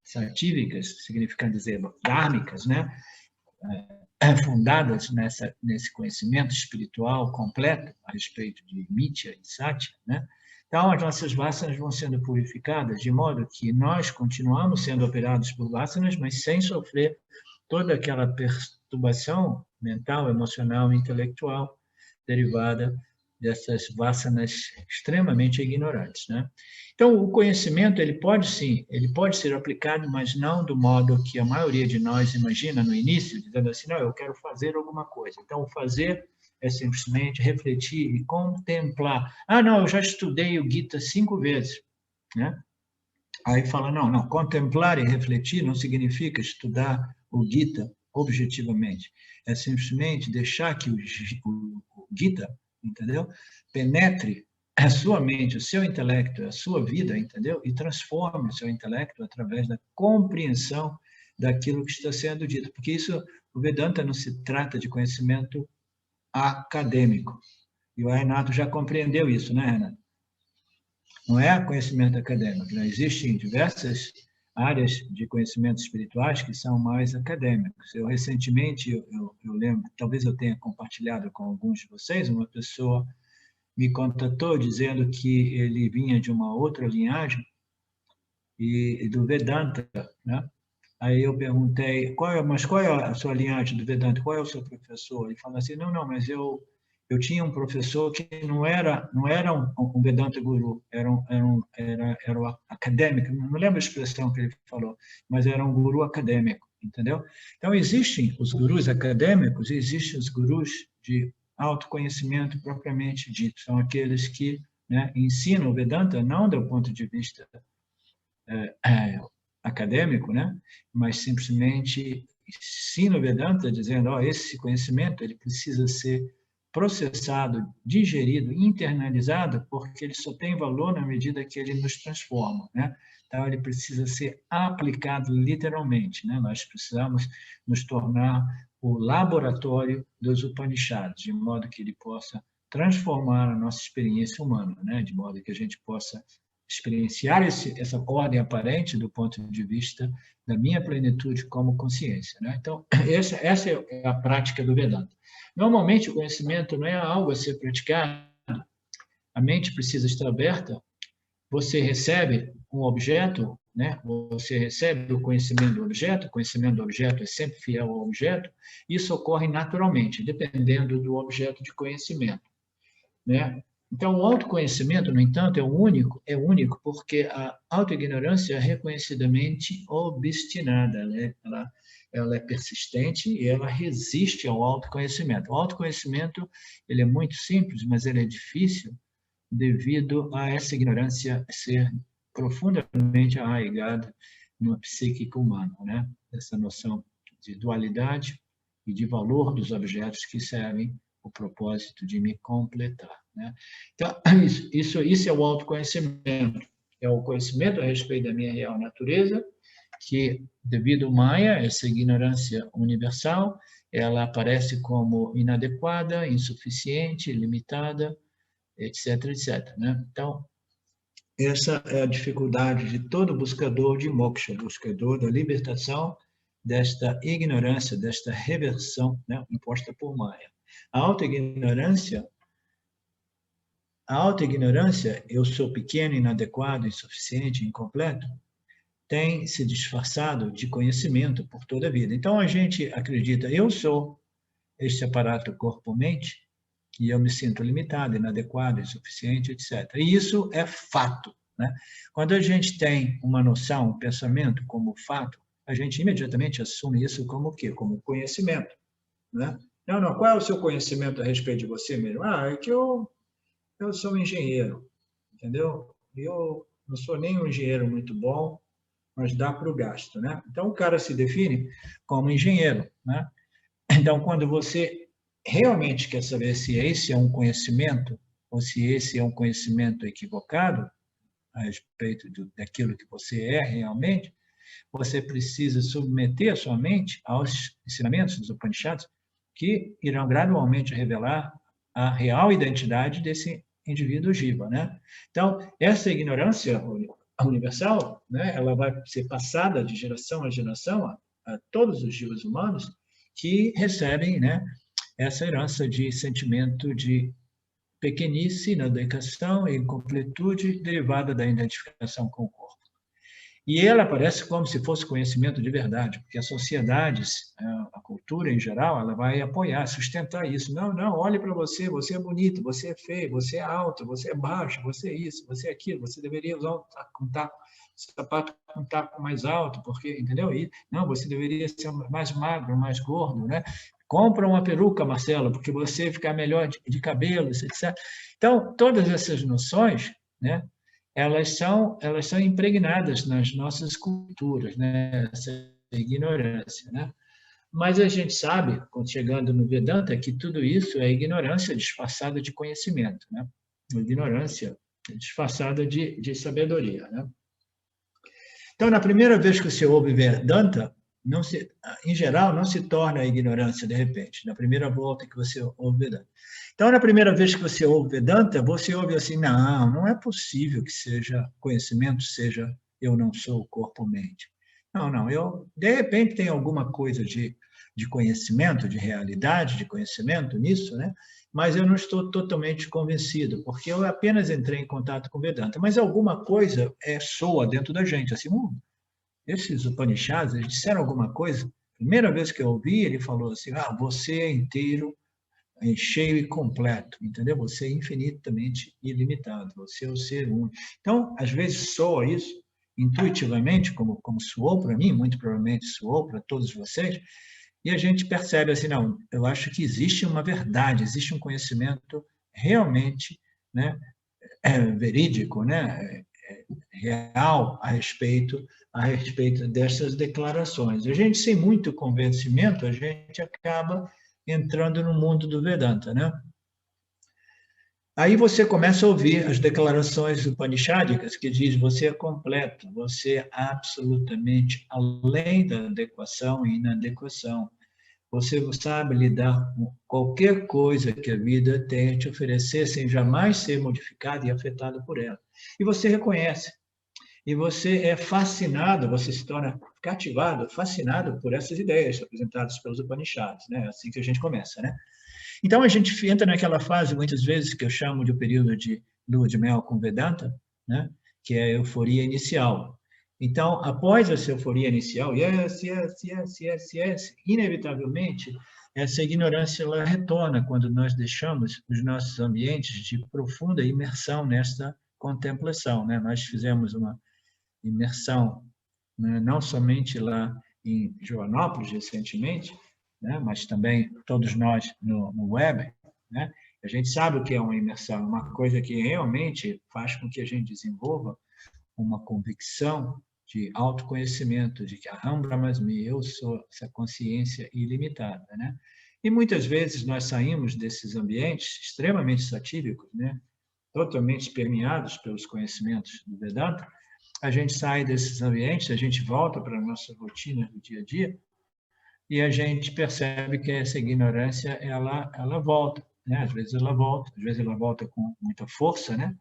satívicas, significando dizer dármicas, né? Fundadas nesse conhecimento espiritual completo a respeito de Mithya e Satya, né? Então, as nossas vasanas vão sendo purificadas, de modo que nós continuamos sendo operados por vasanas, mas sem sofrer toda aquela perturbação mental, emocional e intelectual derivada dessas vasanas extremamente ignorantes, né? Então, o conhecimento, ele pode ser aplicado, mas não do modo que a maioria de nós imagina no início, dizendo assim, não, eu quero fazer alguma coisa. Então, o fazer é simplesmente refletir e contemplar. Não, eu já estudei o Gita 5 vezes, né? Aí fala, não, contemplar e refletir não significa estudar o Gita objetivamente. É simplesmente deixar que o Gita, entendeu, penetre a sua mente, o seu intelecto, a sua vida, entendeu? E transforme o seu intelecto através da compreensão daquilo que está sendo dito. Porque isso, o Vedanta não se trata de conhecimento acadêmico. E o Renato já compreendeu isso, né, Renato? Não é conhecimento acadêmico. Não existem diversas áreas de conhecimentos espirituais que são mais acadêmicos. Eu, recentemente, eu lembro, talvez eu tenha compartilhado com alguns de vocês, uma pessoa me contatou dizendo que ele vinha de uma outra linhagem e do Vedanta, né? Aí eu perguntei, mas qual é a sua linhagem do Vedanta? Qual é o seu professor? Ele falou assim, não, mas eu tinha um professor que não era um Vedanta guru, era um acadêmico, não lembro a expressão que ele falou, mas era um guru acadêmico, entendeu? Então, existem os gurus acadêmicos e existem os gurus de autoconhecimento propriamente dito. São aqueles que, né, ensinam o Vedanta não do ponto de vista acadêmico, né, mas simplesmente ensinam o Vedanta dizendo, esse conhecimento ele precisa ser processado, digerido, internalizado, porque ele só tem valor na medida que ele nos transforma, né? Então, ele precisa ser aplicado literalmente, né? Nós precisamos nos tornar o laboratório dos Upanishads, de modo que ele possa transformar a nossa experiência humana, né? De modo que a gente possa experienciar essa ordem aparente do ponto de vista da minha plenitude como consciência, né? Então, essa é a prática do Vedanta. Normalmente, o conhecimento não é algo a ser praticado, a mente precisa estar aberta, você recebe um objeto, né? Você recebe o conhecimento do objeto, o conhecimento do objeto é sempre fiel ao objeto, isso ocorre naturalmente, dependendo do objeto de conhecimento, né? Então, o autoconhecimento, no entanto, é único porque a autoignorância é reconhecidamente obstinada, né? Ela é persistente e ela resiste ao autoconhecimento. O autoconhecimento ele é muito simples, mas ele é difícil devido a essa ignorância ser profundamente arraigada no psíquico humano, né? Essa noção de dualidade e de valor dos objetos que servem o propósito de me completar, né? Então, isso é o autoconhecimento. É o conhecimento a respeito da minha real natureza, que, devido ao Maya, essa ignorância universal, ela aparece como inadequada, insuficiente, limitada, etc., etc., né? Então, essa é a dificuldade de todo buscador de moksha, buscador da libertação desta ignorância, desta reversão, né, imposta por Maya. A autoignorância, eu sou pequeno, inadequado, insuficiente, incompleto, tem se disfarçado de conhecimento por toda a vida. Então, a gente acredita, eu sou este aparato corpo-mente, e eu me sinto limitado, inadequado, insuficiente, etc. E isso é fato, né? Quando a gente tem uma noção, um pensamento como fato, a gente imediatamente assume isso como o quê? Como conhecimento, né? Não, qual é o seu conhecimento a respeito de você mesmo? É que eu sou um engenheiro, entendeu? Eu não sou nem um engenheiro muito bom, mas dá para o gasto, né? Então, o cara se define como engenheiro, né? Então, quando você realmente quer saber se esse é um conhecimento ou se esse é um conhecimento equivocado a respeito daquilo que você é realmente, você precisa submeter a sua mente aos ensinamentos dos Upanishads que irão gradualmente revelar a real identidade desse indivíduo jiva, né? Então, essa ignorância universal, né, ela vai ser passada de geração a geração a todos os jivas humanos que recebem, né, essa herança de sentimento de pequenice, inadequação e incompletude derivada da identificação com o corpo. E ela aparece como se fosse conhecimento de verdade, porque as sociedades, a cultura em geral, ela vai apoiar, sustentar isso. Não, olhe para você, você é bonito, você é feio, você é alto, você é baixo, você é isso, você é aquilo, você deveria usar um sapato com taco mais alto, porque, entendeu? E, não, você deveria ser mais magro, mais gordo, né? Compra uma peruca, Marcelo, porque você fica melhor de cabelo, etc. Então, todas essas noções, né, elas são impregnadas nas nossas culturas, né, essa ignorância, né? Mas a gente sabe, chegando no Vedanta, que tudo isso é ignorância disfarçada de conhecimento, né? ignorância disfarçada de sabedoria, né? Então, na primeira vez que você ouve Vedanta, em geral, não se torna a ignorância de repente, na primeira volta que você ouve Vedanta. Então, na primeira vez que você ouve Vedanta, você ouve assim, não é possível que seja conhecimento, seja eu não sou corpo-mente. Não, de repente tem alguma coisa de conhecimento, de realidade, de conhecimento nisso, né? Mas eu não estou totalmente convencido, porque eu apenas entrei em contato com Vedanta, mas alguma coisa soa dentro da gente, assim, esses Upanishads, eles disseram alguma coisa. Primeira vez que eu ouvi, ele falou assim, você é inteiro, cheio e completo, entendeu? Você é infinitamente ilimitado, você é o ser único. Então, às vezes soa isso intuitivamente, como soou para mim, muito provavelmente soou para todos vocês, e a gente percebe assim, não, eu acho que existe uma verdade, existe um conhecimento realmente, né, verídico, né, real a respeito dessas declarações. A gente, sem muito convencimento, a gente acaba entrando no mundo do Vedanta, né? Aí você começa a ouvir as declarações upanishádicas que diz você é completo, você é absolutamente além da adequação e inadequação. Você sabe lidar com qualquer coisa que a vida tenha te oferecer sem jamais ser modificada e afetada por ela. E você reconhece. E você é fascinado, você se torna cativado, fascinado por essas ideias apresentadas pelos Upanishads, né? Assim que a gente começa, né? Então, a gente entra naquela fase, muitas vezes, que eu chamo de período de lua de mel com Vedanta, né? Que é a euforia inicial. Então, após essa euforia inicial, yes, inevitavelmente, essa ignorância ela retorna quando nós deixamos os nossos ambientes de profunda imersão nesta contemplação, né? Nós fizemos uma imersão, né? Não somente lá em Joanópolis, recentemente, né? Mas também todos nós no web, né? A gente sabe o que é uma imersão, uma coisa que realmente faz com que a gente desenvolva uma convicção de autoconhecimento, de que Aham Brahmasmi, eu sou essa consciência ilimitada, né? E muitas vezes nós saímos desses ambientes extremamente satívicos, né? Totalmente permeados pelos conhecimentos do Vedanta, a gente sai desses ambientes, a gente volta para a nossa rotina do dia a dia e a gente percebe que essa ignorância ela volta, né? Às vezes ela volta com muita força, né?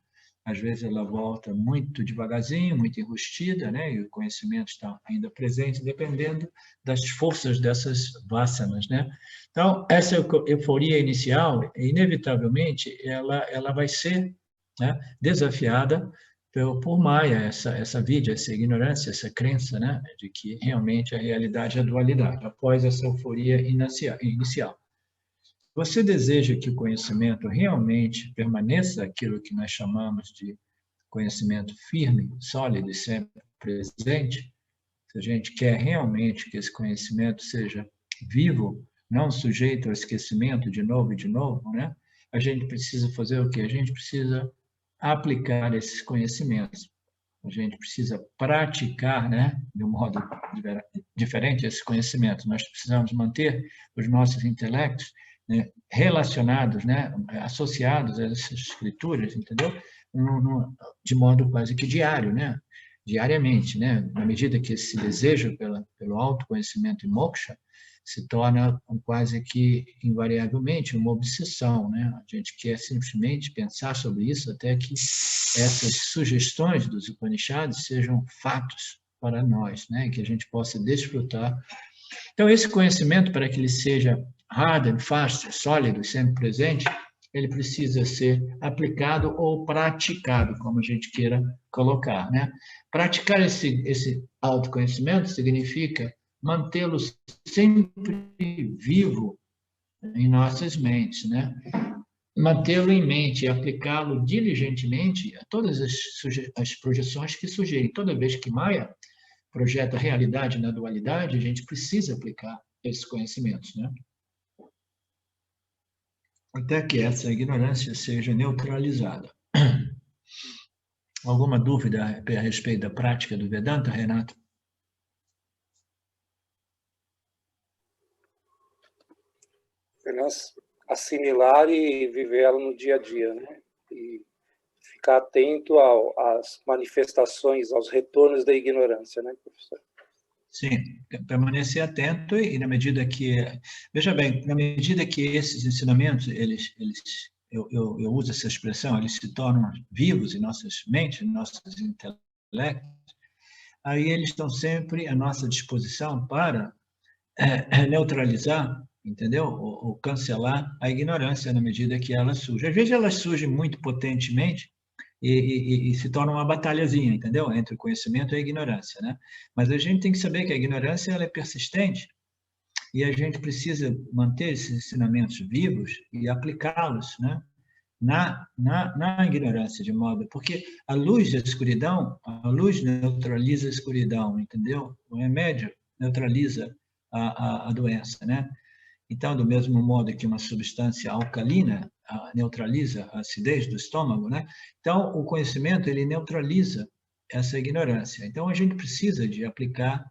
Às vezes ela volta muito devagarzinho, muito enrustida, né? E o conhecimento está ainda presente, dependendo das forças dessas vasanas, né? Então, essa euforia inicial, inevitavelmente, ela vai ser, né, desafiada por Maya, essa vidya, essa ignorância, essa crença, né, de que realmente a realidade é a dualidade, após essa euforia inicial. Você deseja que o conhecimento realmente permaneça aquilo que nós chamamos de conhecimento firme, sólido e sempre presente? Se a gente quer realmente que esse conhecimento seja vivo, não sujeito ao esquecimento de novo e de novo, né? A gente precisa fazer o quê? A gente precisa aplicar esses conhecimentos. A gente precisa praticar, né, de um modo diferente esses conhecimentos. Nós precisamos manter os nossos intelectos, né, relacionados, né, associados a essas escrituras, entendeu? De modo quase que diário, né? Diariamente, né? Na medida que esse desejo pelo autoconhecimento e moksha se torna quase que invariavelmente uma obsessão, né? A gente quer simplesmente pensar sobre isso até que essas sugestões dos Upanishads sejam fatos para nós, né? Que a gente possa desfrutar. Então, esse conhecimento, para que ele seja hard and fast, sólido, sempre presente, ele precisa ser aplicado ou praticado, como a gente queira colocar, né? Praticar esse autoconhecimento significa mantê-lo sempre vivo em nossas mentes, né? Mantê-lo em mente e aplicá-lo diligentemente a todas as projeções que surgirem. Toda vez que Maya projeta a realidade na dualidade, a gente precisa aplicar esses conhecimentos, né? Até que essa ignorância seja neutralizada. Alguma dúvida a respeito da prática do Vedanta, Renato? Apenas assimilar e viver ela no dia a dia, né? E ficar atento às manifestações, aos retornos da ignorância, né, professor? Sim, permanecer atento e na medida que... Veja bem, na medida que esses ensinamentos, eu uso essa expressão, eles se tornam vivos em nossas mentes, em nossos intelectos, aí eles estão sempre à nossa disposição para neutralizar, entendeu? Ou cancelar a ignorância na medida que ela surge. Às vezes ela surge muito potentemente e se torna uma batalhazinha, entendeu? Entre o conhecimento e a ignorância, né? Mas a gente tem que saber que a ignorância ela é persistente e a gente precisa manter esses ensinamentos vivos e aplicá-los, né? Na ignorância, de modo... Porque a luz da escuridão, a luz neutraliza a escuridão, entendeu? O remédio neutraliza a doença, né? Então, do mesmo modo que uma substância alcalina neutraliza a acidez do estômago, né? Então, o conhecimento, ele neutraliza essa ignorância. Então, a gente precisa de aplicar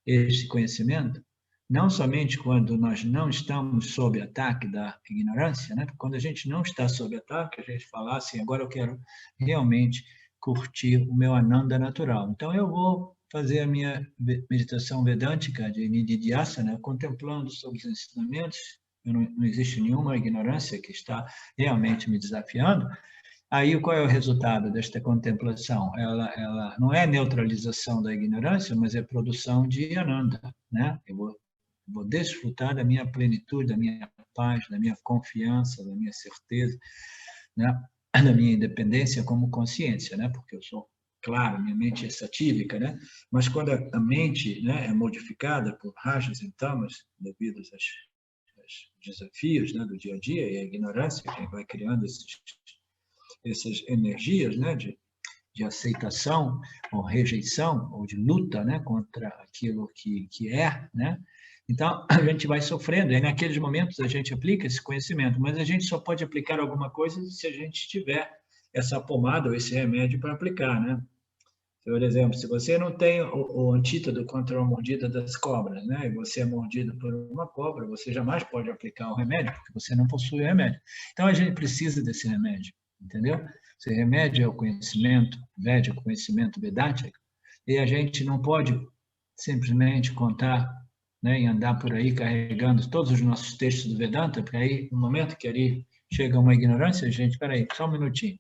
esse conhecimento, não somente quando nós não estamos sob ataque da ignorância, né? Quando a gente não está sob ataque, a gente fala assim, agora eu quero realmente curtir o meu ananda natural. Então, eu vou fazer a minha meditação vedântica de Nididhyasana, contemplando sobre os ensinamentos, não existe nenhuma ignorância que está realmente me desafiando. Aí, qual é o resultado desta contemplação? Ela não é neutralização da ignorância, mas é produção de ananda, né? Eu vou desfrutar da minha plenitude, da minha paz, da minha confiança, da minha certeza, né? Da minha independência como consciência, né? Porque eu sou, claro, minha mente é satívica, né? Mas quando a mente, né, é modificada por rajas e tamas devido aos desafios, né, do dia a dia e a ignorância que vai criando essas energias, né, de aceitação ou rejeição ou de luta, né, contra aquilo que é, né? Então, a gente vai sofrendo, e naqueles momentos a gente aplica esse conhecimento, mas a gente só pode aplicar alguma coisa se a gente tiver essa pomada ou esse remédio para aplicar, né? Por exemplo, se você não tem o antídoto contra a mordida das cobras, né? E você é mordido por uma cobra, você jamais pode aplicar o remédio, porque você não possui o remédio. Então, a gente precisa desse remédio, entendeu? Esse remédio é o conhecimento védico, o conhecimento vedântico, e a gente não pode simplesmente contar, né, e andar por aí carregando todos os nossos textos do Vedanta, porque aí, no momento que ali chega uma ignorância, a gente, espera aí, só um minutinho.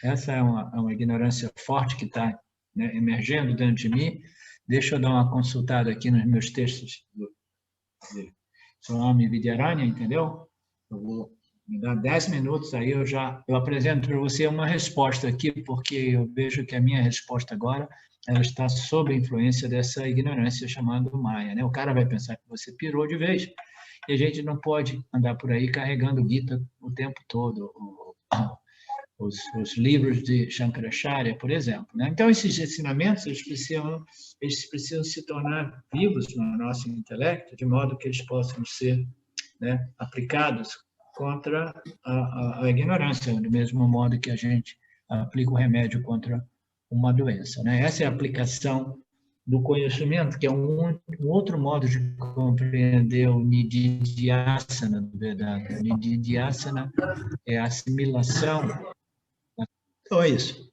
Essa é uma ignorância forte que está, né, emergendo dentro de mim. Deixa eu dar uma consultada aqui nos meus textos de Swami Vidyaranya, entendeu? Eu vou me dar 10 minutos, aí eu apresento para você uma resposta aqui, porque eu vejo que a minha resposta agora ela está sob a influência dessa ignorância chamada Maya, né? O cara vai pensar que você pirou de vez, e a gente não pode andar por aí carregando Gita o tempo todo, os livros de Shankaracharya, por exemplo, né? Então, esses ensinamentos, eles precisam se tornar vivos no nosso intelecto, de modo que eles possam ser, né, aplicados contra a ignorância, do mesmo modo que a gente aplica o remédio contra uma doença, né? Essa é a aplicação do conhecimento, que é um outro modo de compreender o Nididhyasana do Vedanta. O Nididhyasana é a assimilação. Então, é isso.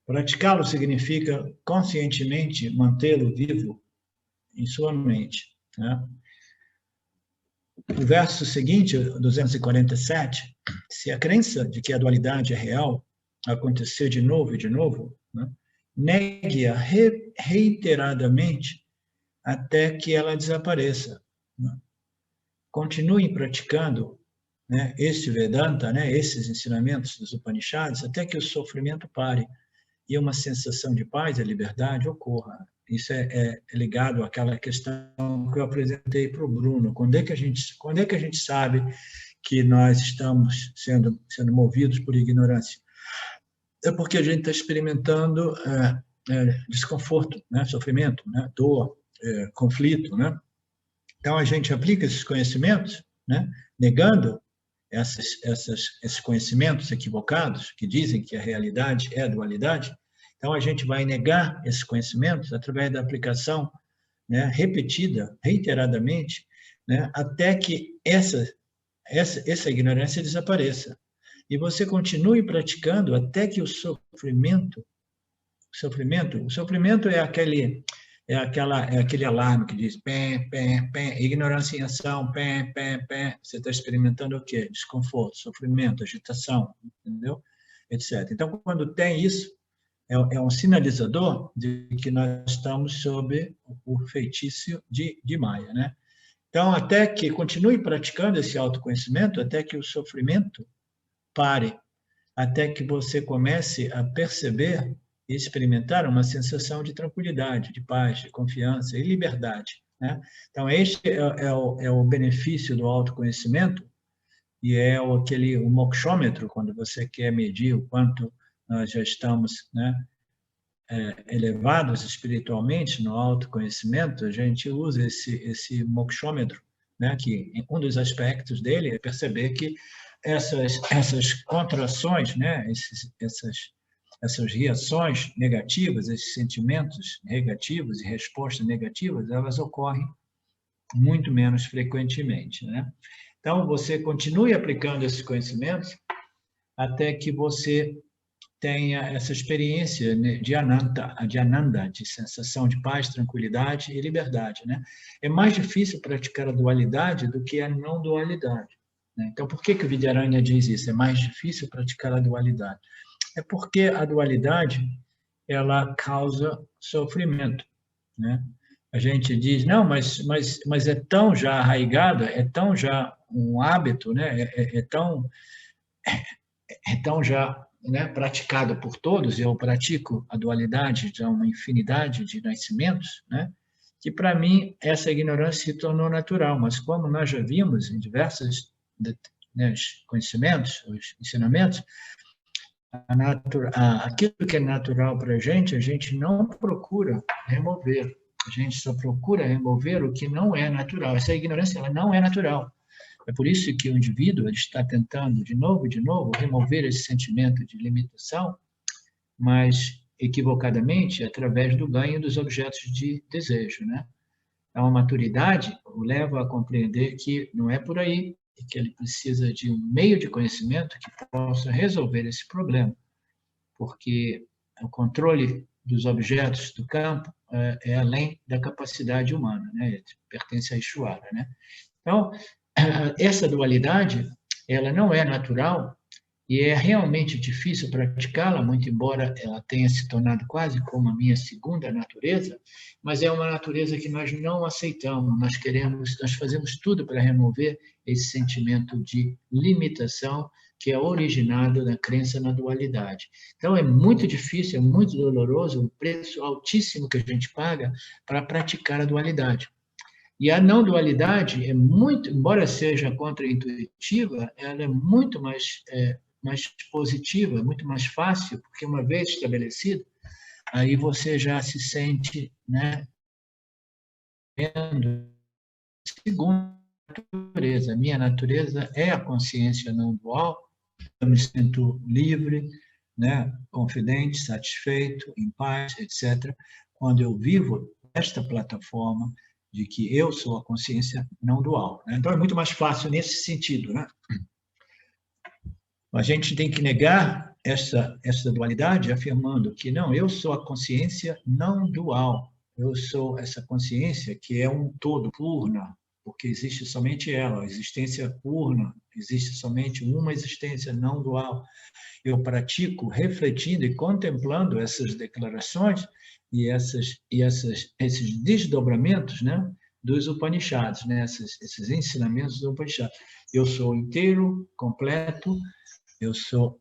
Praticá-lo significa conscientemente mantê-lo vivo em sua mente, né? O verso seguinte, 247, se a crença de que a dualidade é real acontecer de novo e de novo, né, negue-a reiteradamente até que ela desapareça, né? Continuem praticando, né, este Vedanta, né, esses ensinamentos dos Upanishads, até que o sofrimento pare e uma sensação de paz e liberdade ocorra. Isso é ligado àquela questão que eu apresentei para o Bruno. Quando é que a gente sabe que nós estamos sendo movidos por ignorância? É porque a gente está experimentando desconforto, né? Sofrimento, né? Dor, conflito, né? Então, a gente aplica esses conhecimentos, né? Negando esses conhecimentos equivocados que dizem que a realidade é a dualidade. Então, a gente vai negar esses conhecimentos através da aplicação, né, repetida, reiteradamente, né, até que essa ignorância desapareça. e você continue praticando até que o sofrimento é aquele alarme que diz pé, pé, pé, ignorância em ação, pé, pé, pé. Você está experimentando o quê? Desconforto, sofrimento, agitação, entendeu? Etc. Então, quando tem isso, é um sinalizador de que nós estamos sob o feitiço de Maya, né? Então, até que continue praticando esse autoconhecimento, até que o sofrimento pare, até que você comece a perceber e experimentar uma sensação de tranquilidade, de paz, de confiança e liberdade, né? Então, este é o benefício do autoconhecimento e é o mokshômetro, quando você quer medir o quanto nós já estamos, né, elevados espiritualmente no autoconhecimento, a gente usa esse mokshômetro, né, que um dos aspectos dele é perceber que essas contrações, né, essas reações negativas, esses sentimentos negativos e respostas negativas, elas ocorrem muito menos frequentemente, né? Então, você continue aplicando esses conhecimentos até que você tenha essa experiência, né, de ananda, de sensação de paz, tranquilidade e liberdade, né? É mais difícil praticar a dualidade do que a não dualidade, né? Então, por que o Vidyaranya diz isso? É mais difícil praticar a dualidade. É porque a dualidade, ela causa sofrimento, né? A gente diz, não, mas é tão já arraigado, é tão já um hábito, né? É tão já, né, praticado por todos, eu pratico a dualidade de uma infinidade de nascimentos, né? Que para mim essa ignorância se tornou natural, mas como nós já vimos em diversos, né, conhecimentos, os ensinamentos, aquilo que é natural para a gente não procura remover. A gente só procura remover o que não é natural. Essa ignorância, ela não é natural. É por isso que o indivíduo ele está tentando, de novo, remover esse sentimento de limitação, mas equivocadamente, através do ganho dos objetos de desejo, né? Então, a maturidade o leva a compreender que não é por aí, e que ele precisa de um meio de conhecimento que possa resolver esse problema, porque o controle dos objetos do campo é além da capacidade humana, né? Pertence a Ishvara, né? Então, essa dualidade, ela não é natural e é realmente difícil praticá-la, muito embora ela tenha se tornado quase como a minha segunda natureza, mas é uma natureza que nós não aceitamos, nós fazemos tudo para remover esse sentimento de limitação que é originado da crença na dualidade. Então, é muito difícil, é muito doloroso, o preço altíssimo que a gente paga para praticar a dualidade. E a não dualidade é muito, embora seja contraintuitiva, ela é muito mais positiva, muito mais fácil, porque uma vez estabelecido, aí você já se sente, né, segundo a natureza. A minha natureza é a consciência não dual, eu me sinto livre, né, confidente, satisfeito, em paz, etc., quando eu vivo esta plataforma de que eu sou a consciência não dual, né? Então, é muito mais fácil nesse sentido, né? A gente tem que negar essa dualidade afirmando que não, eu sou a consciência não dual, eu sou essa consciência que é um todo, purna, porque existe somente ela, a existência purna, existe somente uma existência não dual. Eu pratico refletindo e contemplando essas declarações e esses desdobramentos, né, dos Upanishads, né, esses ensinamentos dos Upanishads. Eu sou inteiro, completo, eu sou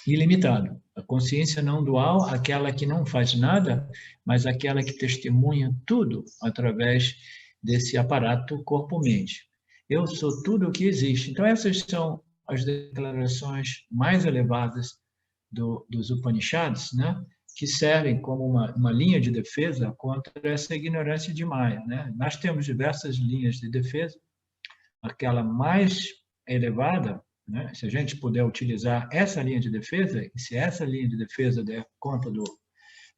ilimitado. A consciência não dual, aquela que não faz nada, mas aquela que testemunha tudo através desse aparato corpo-mente. Eu sou tudo o que existe. Então, essas são as declarações mais elevadas dos Upanishads, né? Que servem como uma linha de defesa contra essa ignorância de Maya, né? Nós temos diversas linhas de defesa. Aquela mais elevada, né? Se a gente puder utilizar essa linha de defesa, e se essa linha de defesa der conta do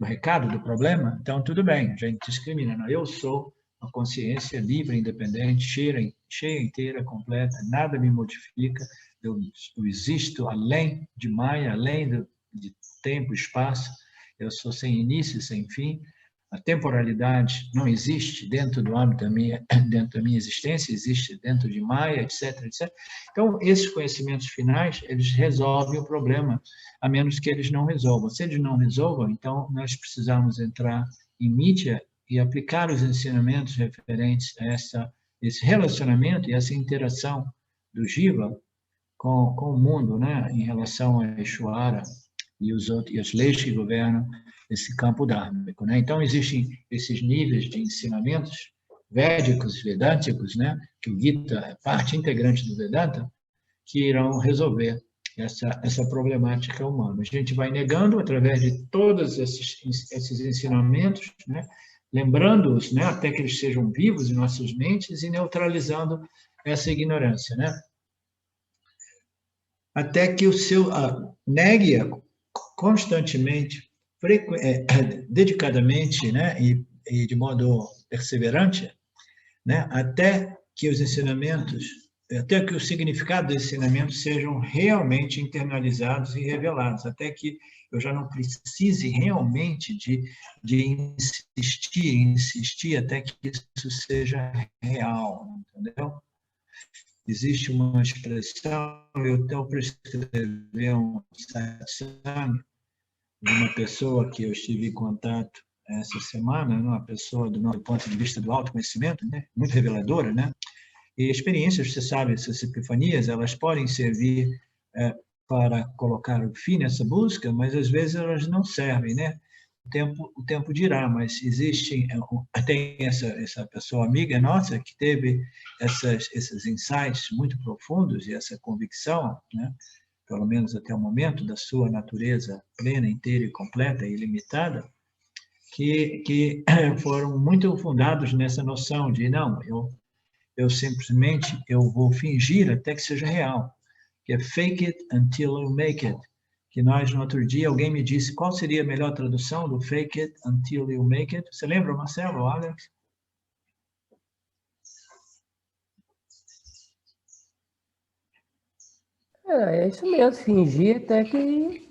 recado, do problema, então tudo bem, a gente discrimina. Não? Eu sou uma consciência livre, independente, cheia, inteira, completa, nada me modifica, eu existo além de Maya, além de tempo, espaço, eu sou sem início, sem fim. A temporalidade não existe dentro do âmbito dentro da minha existência, existe dentro de Maya, etc, etc. Então, esses conhecimentos finais, eles resolvem o problema, a menos que eles não resolvam. Se eles não resolvam, então nós precisamos entrar em mídia e aplicar os ensinamentos referentes a esse relacionamento e essa interação do Jiva com o mundo, né, em relação a Ishvara e as leis que governam esse campo dharmico, né? Então, existem esses níveis de ensinamentos védicos, vedânticos, né? Que o Gita é parte integrante do Vedanta, que irão resolver essa problemática humana. A gente vai negando através de todos esses ensinamentos, né? Lembrando-os, né? Até que eles sejam vivos em nossas mentes e neutralizando essa ignorância, né? Até que negue-a constantemente, dedicadamente, né, e de modo perseverante, né, até que os ensinamentos, até que o significado dos ensinamentos sejam realmente internalizados e revelados, até que eu já não precise realmente de insistir até que isso seja real, entendeu? Existe uma expressão, eu tenho para escrever um satsang de uma pessoa que eu estive em contato essa semana, uma pessoa do ponto de vista do autoconhecimento, né? Muito reveladora, né? E experiências, você sabe, essas epifanias, elas podem servir para colocar o fim nessa busca, mas às vezes elas não servem, né? O tempo dirá, mas tem essa pessoa amiga nossa que teve esses insights muito profundos e essa convicção, né? Pelo menos até o momento, da sua natureza plena, inteira e completa e ilimitada, que foram muito fundados nessa noção de, não, eu simplesmente vou fingir até que seja real, que é fake it until you make it, que nós, no outro dia, alguém me disse qual seria a melhor tradução do fake it until you make it. Você lembra, Marcelo, Alex? É isso mesmo, fingir até que...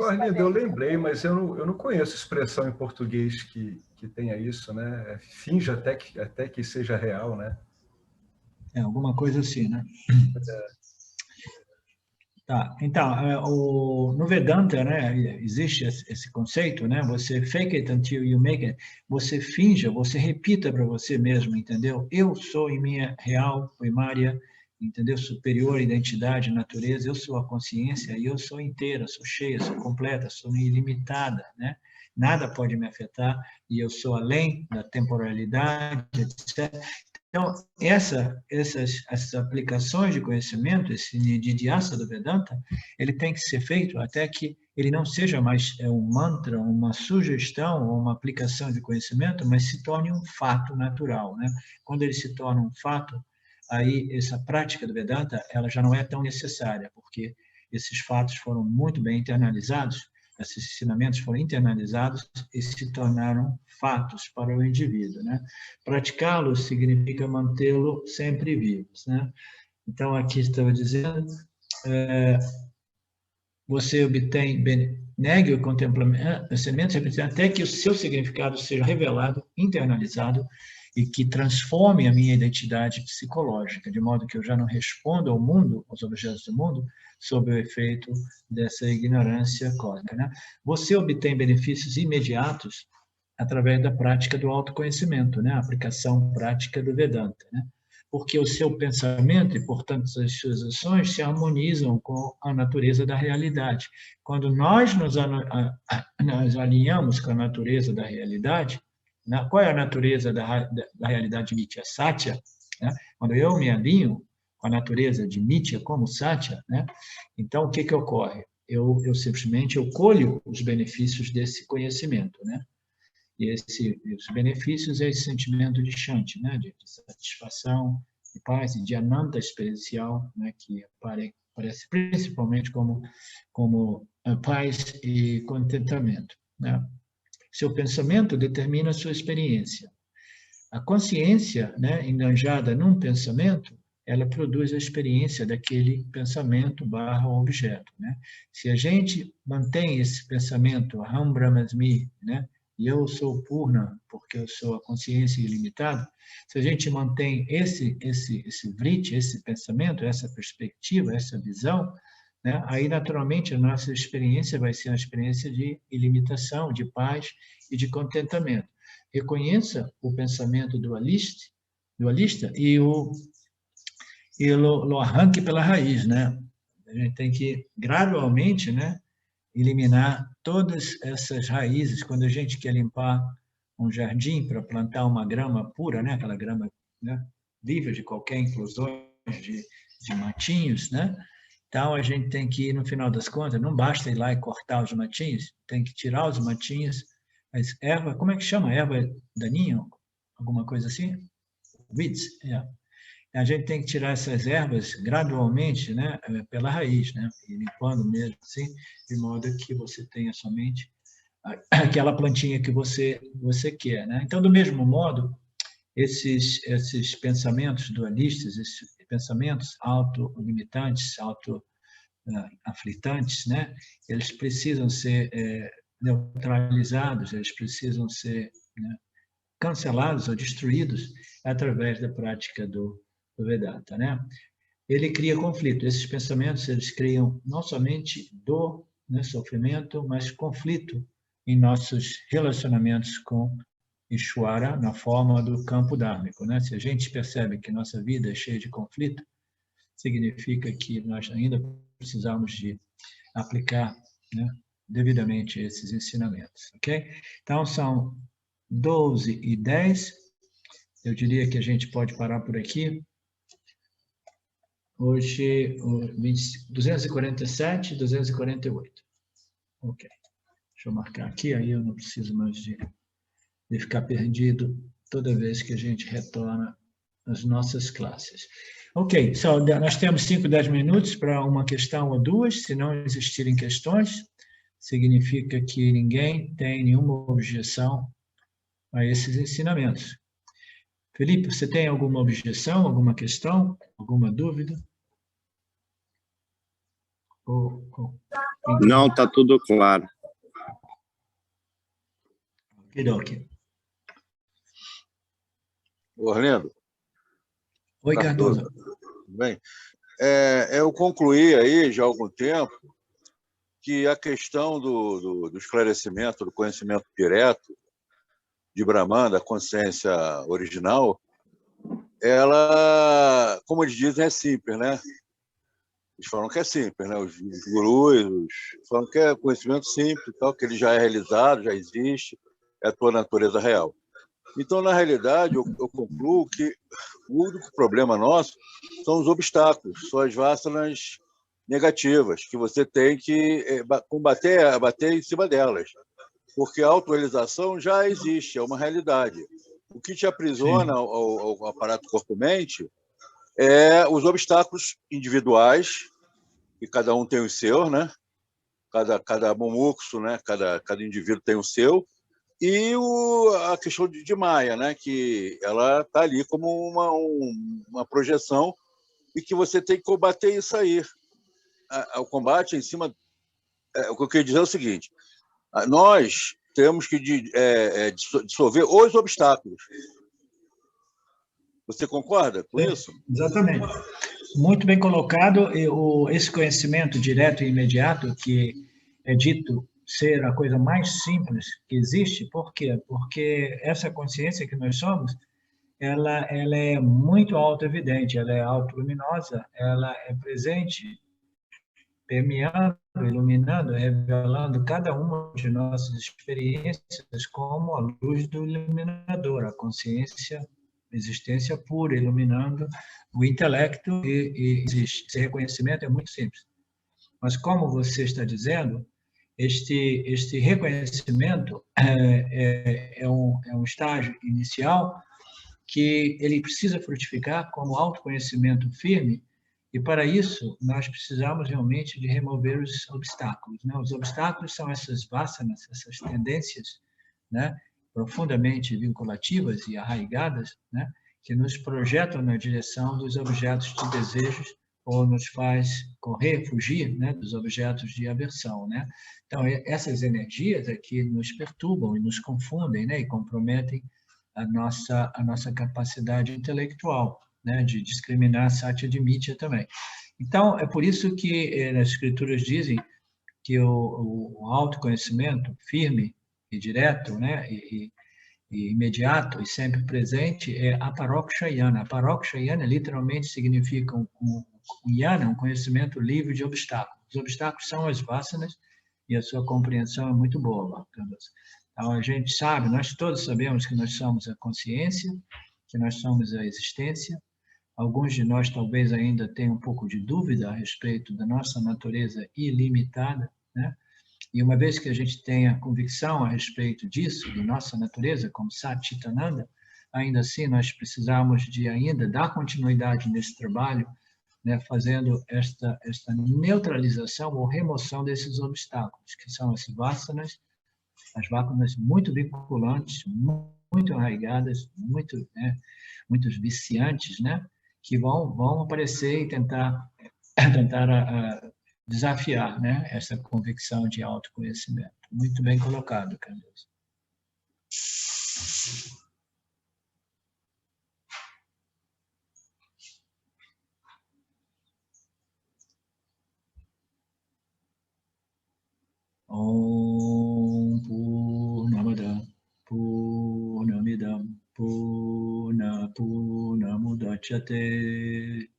Arlindo, eu lembrei, mas eu não conheço expressão em português que tenha isso, né? Finja até que seja real, né? Alguma coisa assim, né? Tá, então, no Vedanta, né, existe esse conceito, né? Você fake it until you make it. Você finja, você repita para você mesmo, entendeu? Eu sou em minha real, primária, entendeu? Superior identidade, natureza, eu sou a consciência e eu sou inteira, sou cheia, sou completa, sou ilimitada, né? Nada pode me afetar e eu sou além da temporalidade, etc. Então, essas aplicações de conhecimento, esse Nididhyasa do Vedanta, ele tem que ser feito até que ele não seja mais um mantra, uma sugestão ou uma aplicação de conhecimento, mas se torne um fato natural, né? Quando ele se torna um fato, aí essa prática do Vedanta, ela já não é tão necessária, porque esses fatos foram muito bem internalizados, esses ensinamentos foram internalizados e se tornaram fatos para o indivíduo, né? Praticá-los significa mantê-lo sempre vivo, né? Então, aqui estava dizendo, você obtém, negue o contemplamento, até que o seu significado seja revelado, internalizado, e que transforme a minha identidade psicológica, de modo que eu já não respondo ao mundo, aos objetos do mundo, sob o efeito dessa ignorância cósmica, né? Você obtém benefícios imediatos através da prática do autoconhecimento, né? A aplicação prática do Vedanta, né? Porque o seu pensamento e, portanto, as suas ações se harmonizam com a natureza da realidade. Quando nós nos alinhamos com a natureza da realidade, qual é a natureza da realidade Nitya? Satya, né? Quando eu me alinho com a natureza de Nitya como Satya, né? Então, o que ocorre? Eu simplesmente colho os benefícios desse conhecimento, né? E os benefícios é esse sentimento de Shanti, né? De satisfação, de paz e de ananta experiencial, né? Que aparece principalmente como paz e contentamento, né? Seu pensamento determina a sua experiência. A consciência, né, enganjada num pensamento, ela produz a experiência daquele pensamento / objeto, né? Se a gente mantém esse pensamento, Aham Brahmasmi, né? E eu sou Purna, porque eu sou a consciência ilimitada, se a gente mantém esse vritti, esse pensamento, essa perspectiva, essa visão, né? Aí, naturalmente, a nossa experiência vai ser uma experiência de ilimitação, de paz e de contentamento. Reconheça o pensamento dualista e lo arranque pela raiz, né? A gente tem que, gradualmente, né, eliminar todas essas raízes. Quando a gente quer limpar um jardim para plantar uma grama pura, né, aquela grama, né, livre de qualquer inclusões de matinhos, né? Então, a gente tem que, no final das contas, não basta ir lá e cortar os matinhos, tem que tirar os matinhos, as ervas, como é que chama? Erva daninha? Alguma coisa assim? Weeds, é. A gente tem que tirar essas ervas gradualmente, né, pela raiz, né, e limpando mesmo assim, de modo que você tenha somente aquela plantinha que você quer, né? Então, do mesmo modo, esses pensamentos dualistas, esses pensamentos autolimitantes, autoaflitantes, né, eles precisam ser neutralizados, eles precisam ser, né, cancelados ou destruídos através da prática do Vedanta, né? Ele cria conflito. Esses pensamentos, eles criam não somente dor, né, sofrimento, mas conflito em nossos relacionamentos com Ishvara na forma do campo dármico, né? Se a gente percebe que nossa vida é cheia de conflito, significa que nós ainda precisamos de aplicar, né, devidamente esses ensinamentos, ok? Então, são 12h10. Eu diria que a gente pode parar por aqui. Hoje, 247, 248. Ok. Deixa eu marcar aqui, aí eu não preciso mais de ficar perdido toda vez que a gente retorna às nossas classes. Ok, nós temos 5, 10 minutos para uma questão ou duas. Se não existirem questões, significa que ninguém tem nenhuma objeção a esses ensinamentos. Felipe, você tem alguma objeção, alguma questão, alguma dúvida? Não, está tudo claro. Ok. Ô, Arlindo. Oi, Cardoso. Tudo bem? Eu concluí aí, já há algum tempo, que a questão do esclarecimento, do conhecimento direto de Brahman, da consciência original, ela, como eles dizem, é simples, né? Eles falam que é simples, né? Os gurus falam que é conhecimento simples, tal, que ele já é realizado, já existe, é a tua natureza real. Então, na realidade, eu concluo que o único problema nosso são os obstáculos, são as vássanas negativas, que você tem que bater em cima delas. Porque a autorrealização já existe, é uma realidade. O que te aprisiona ao aparato corpo-mente é os obstáculos individuais, que cada um tem os seus, né? Cada mumuxo, né? Cada indivíduo tem o seu, e a questão de Maya, né? Que ela está ali como uma projeção e que você tem que combater isso aí. O combate em cima... O que eu queria dizer é o seguinte, nós temos que dissolver os obstáculos. Você concorda com isso? Exatamente. Muito bem colocado. Esse conhecimento direto e imediato, que é dito ser a coisa mais simples que existe, por quê? Porque essa consciência que nós somos, ela é muito auto-evidente, ela é auto-luminosa, ela é presente, permeando, iluminando, revelando cada uma de nossas experiências como a luz do iluminador, a consciência, a existência pura, iluminando o intelecto e existe. Esse reconhecimento é muito simples. Mas, como você está dizendo, este reconhecimento é um estágio inicial que ele precisa frutificar como autoconhecimento firme, e para isso nós precisamos realmente de remover os obstáculos, né? Os obstáculos são essas vasanas, essas tendências, né, profundamente vinculativas e arraigadas, né, que nos projetam na direção dos objetos de desejos ou nos faz correr, fugir, né, dos objetos de aversão, né? Então, essas energias aqui nos perturbam e nos confundem, né, e comprometem a nossa capacidade intelectual, né, de discriminar Satya de Mithya também. Então, é por isso que nas escrituras dizem que o autoconhecimento firme e direto, né, e imediato e sempre presente é aparokshayana. Aparokshayana literalmente significa um yana, um conhecimento livre de obstáculos. Os obstáculos são as vasanas e a sua compreensão é muito boa. Então, a gente sabe, nós todos sabemos que nós somos a consciência, que nós somos a existência. Alguns de nós talvez ainda tenham um pouco de dúvida a respeito da nossa natureza ilimitada, né? E uma vez que a gente tenha convicção a respeito disso, de nossa natureza, como Satchitananda, ainda assim nós precisamos de ainda dar continuidade nesse trabalho, né, fazendo esta neutralização ou remoção desses obstáculos, que são as vasanas muito vinculantes, muito arraigadas, muitos viciantes, né, que vão aparecer e tentar desafiar, né, essa convicção de autoconhecimento. Muito bem colocado, Carlos. Om Purnamada Purnamidam Purnamudachyate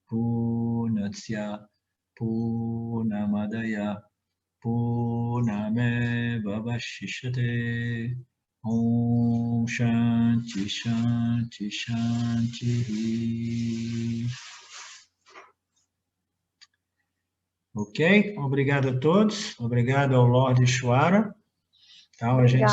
Purnasya Purnamadaya Purnameva Vashishyate. Om Shanti Shanti Shanti. Ok? Obrigado a todos. Obrigado ao Lorde Ishwara. Então, a gente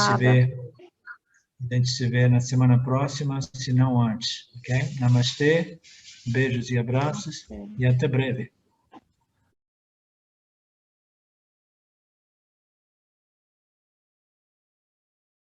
se vê na semana próxima, se não antes. Ok? Namastê, beijos e abraços e até breve.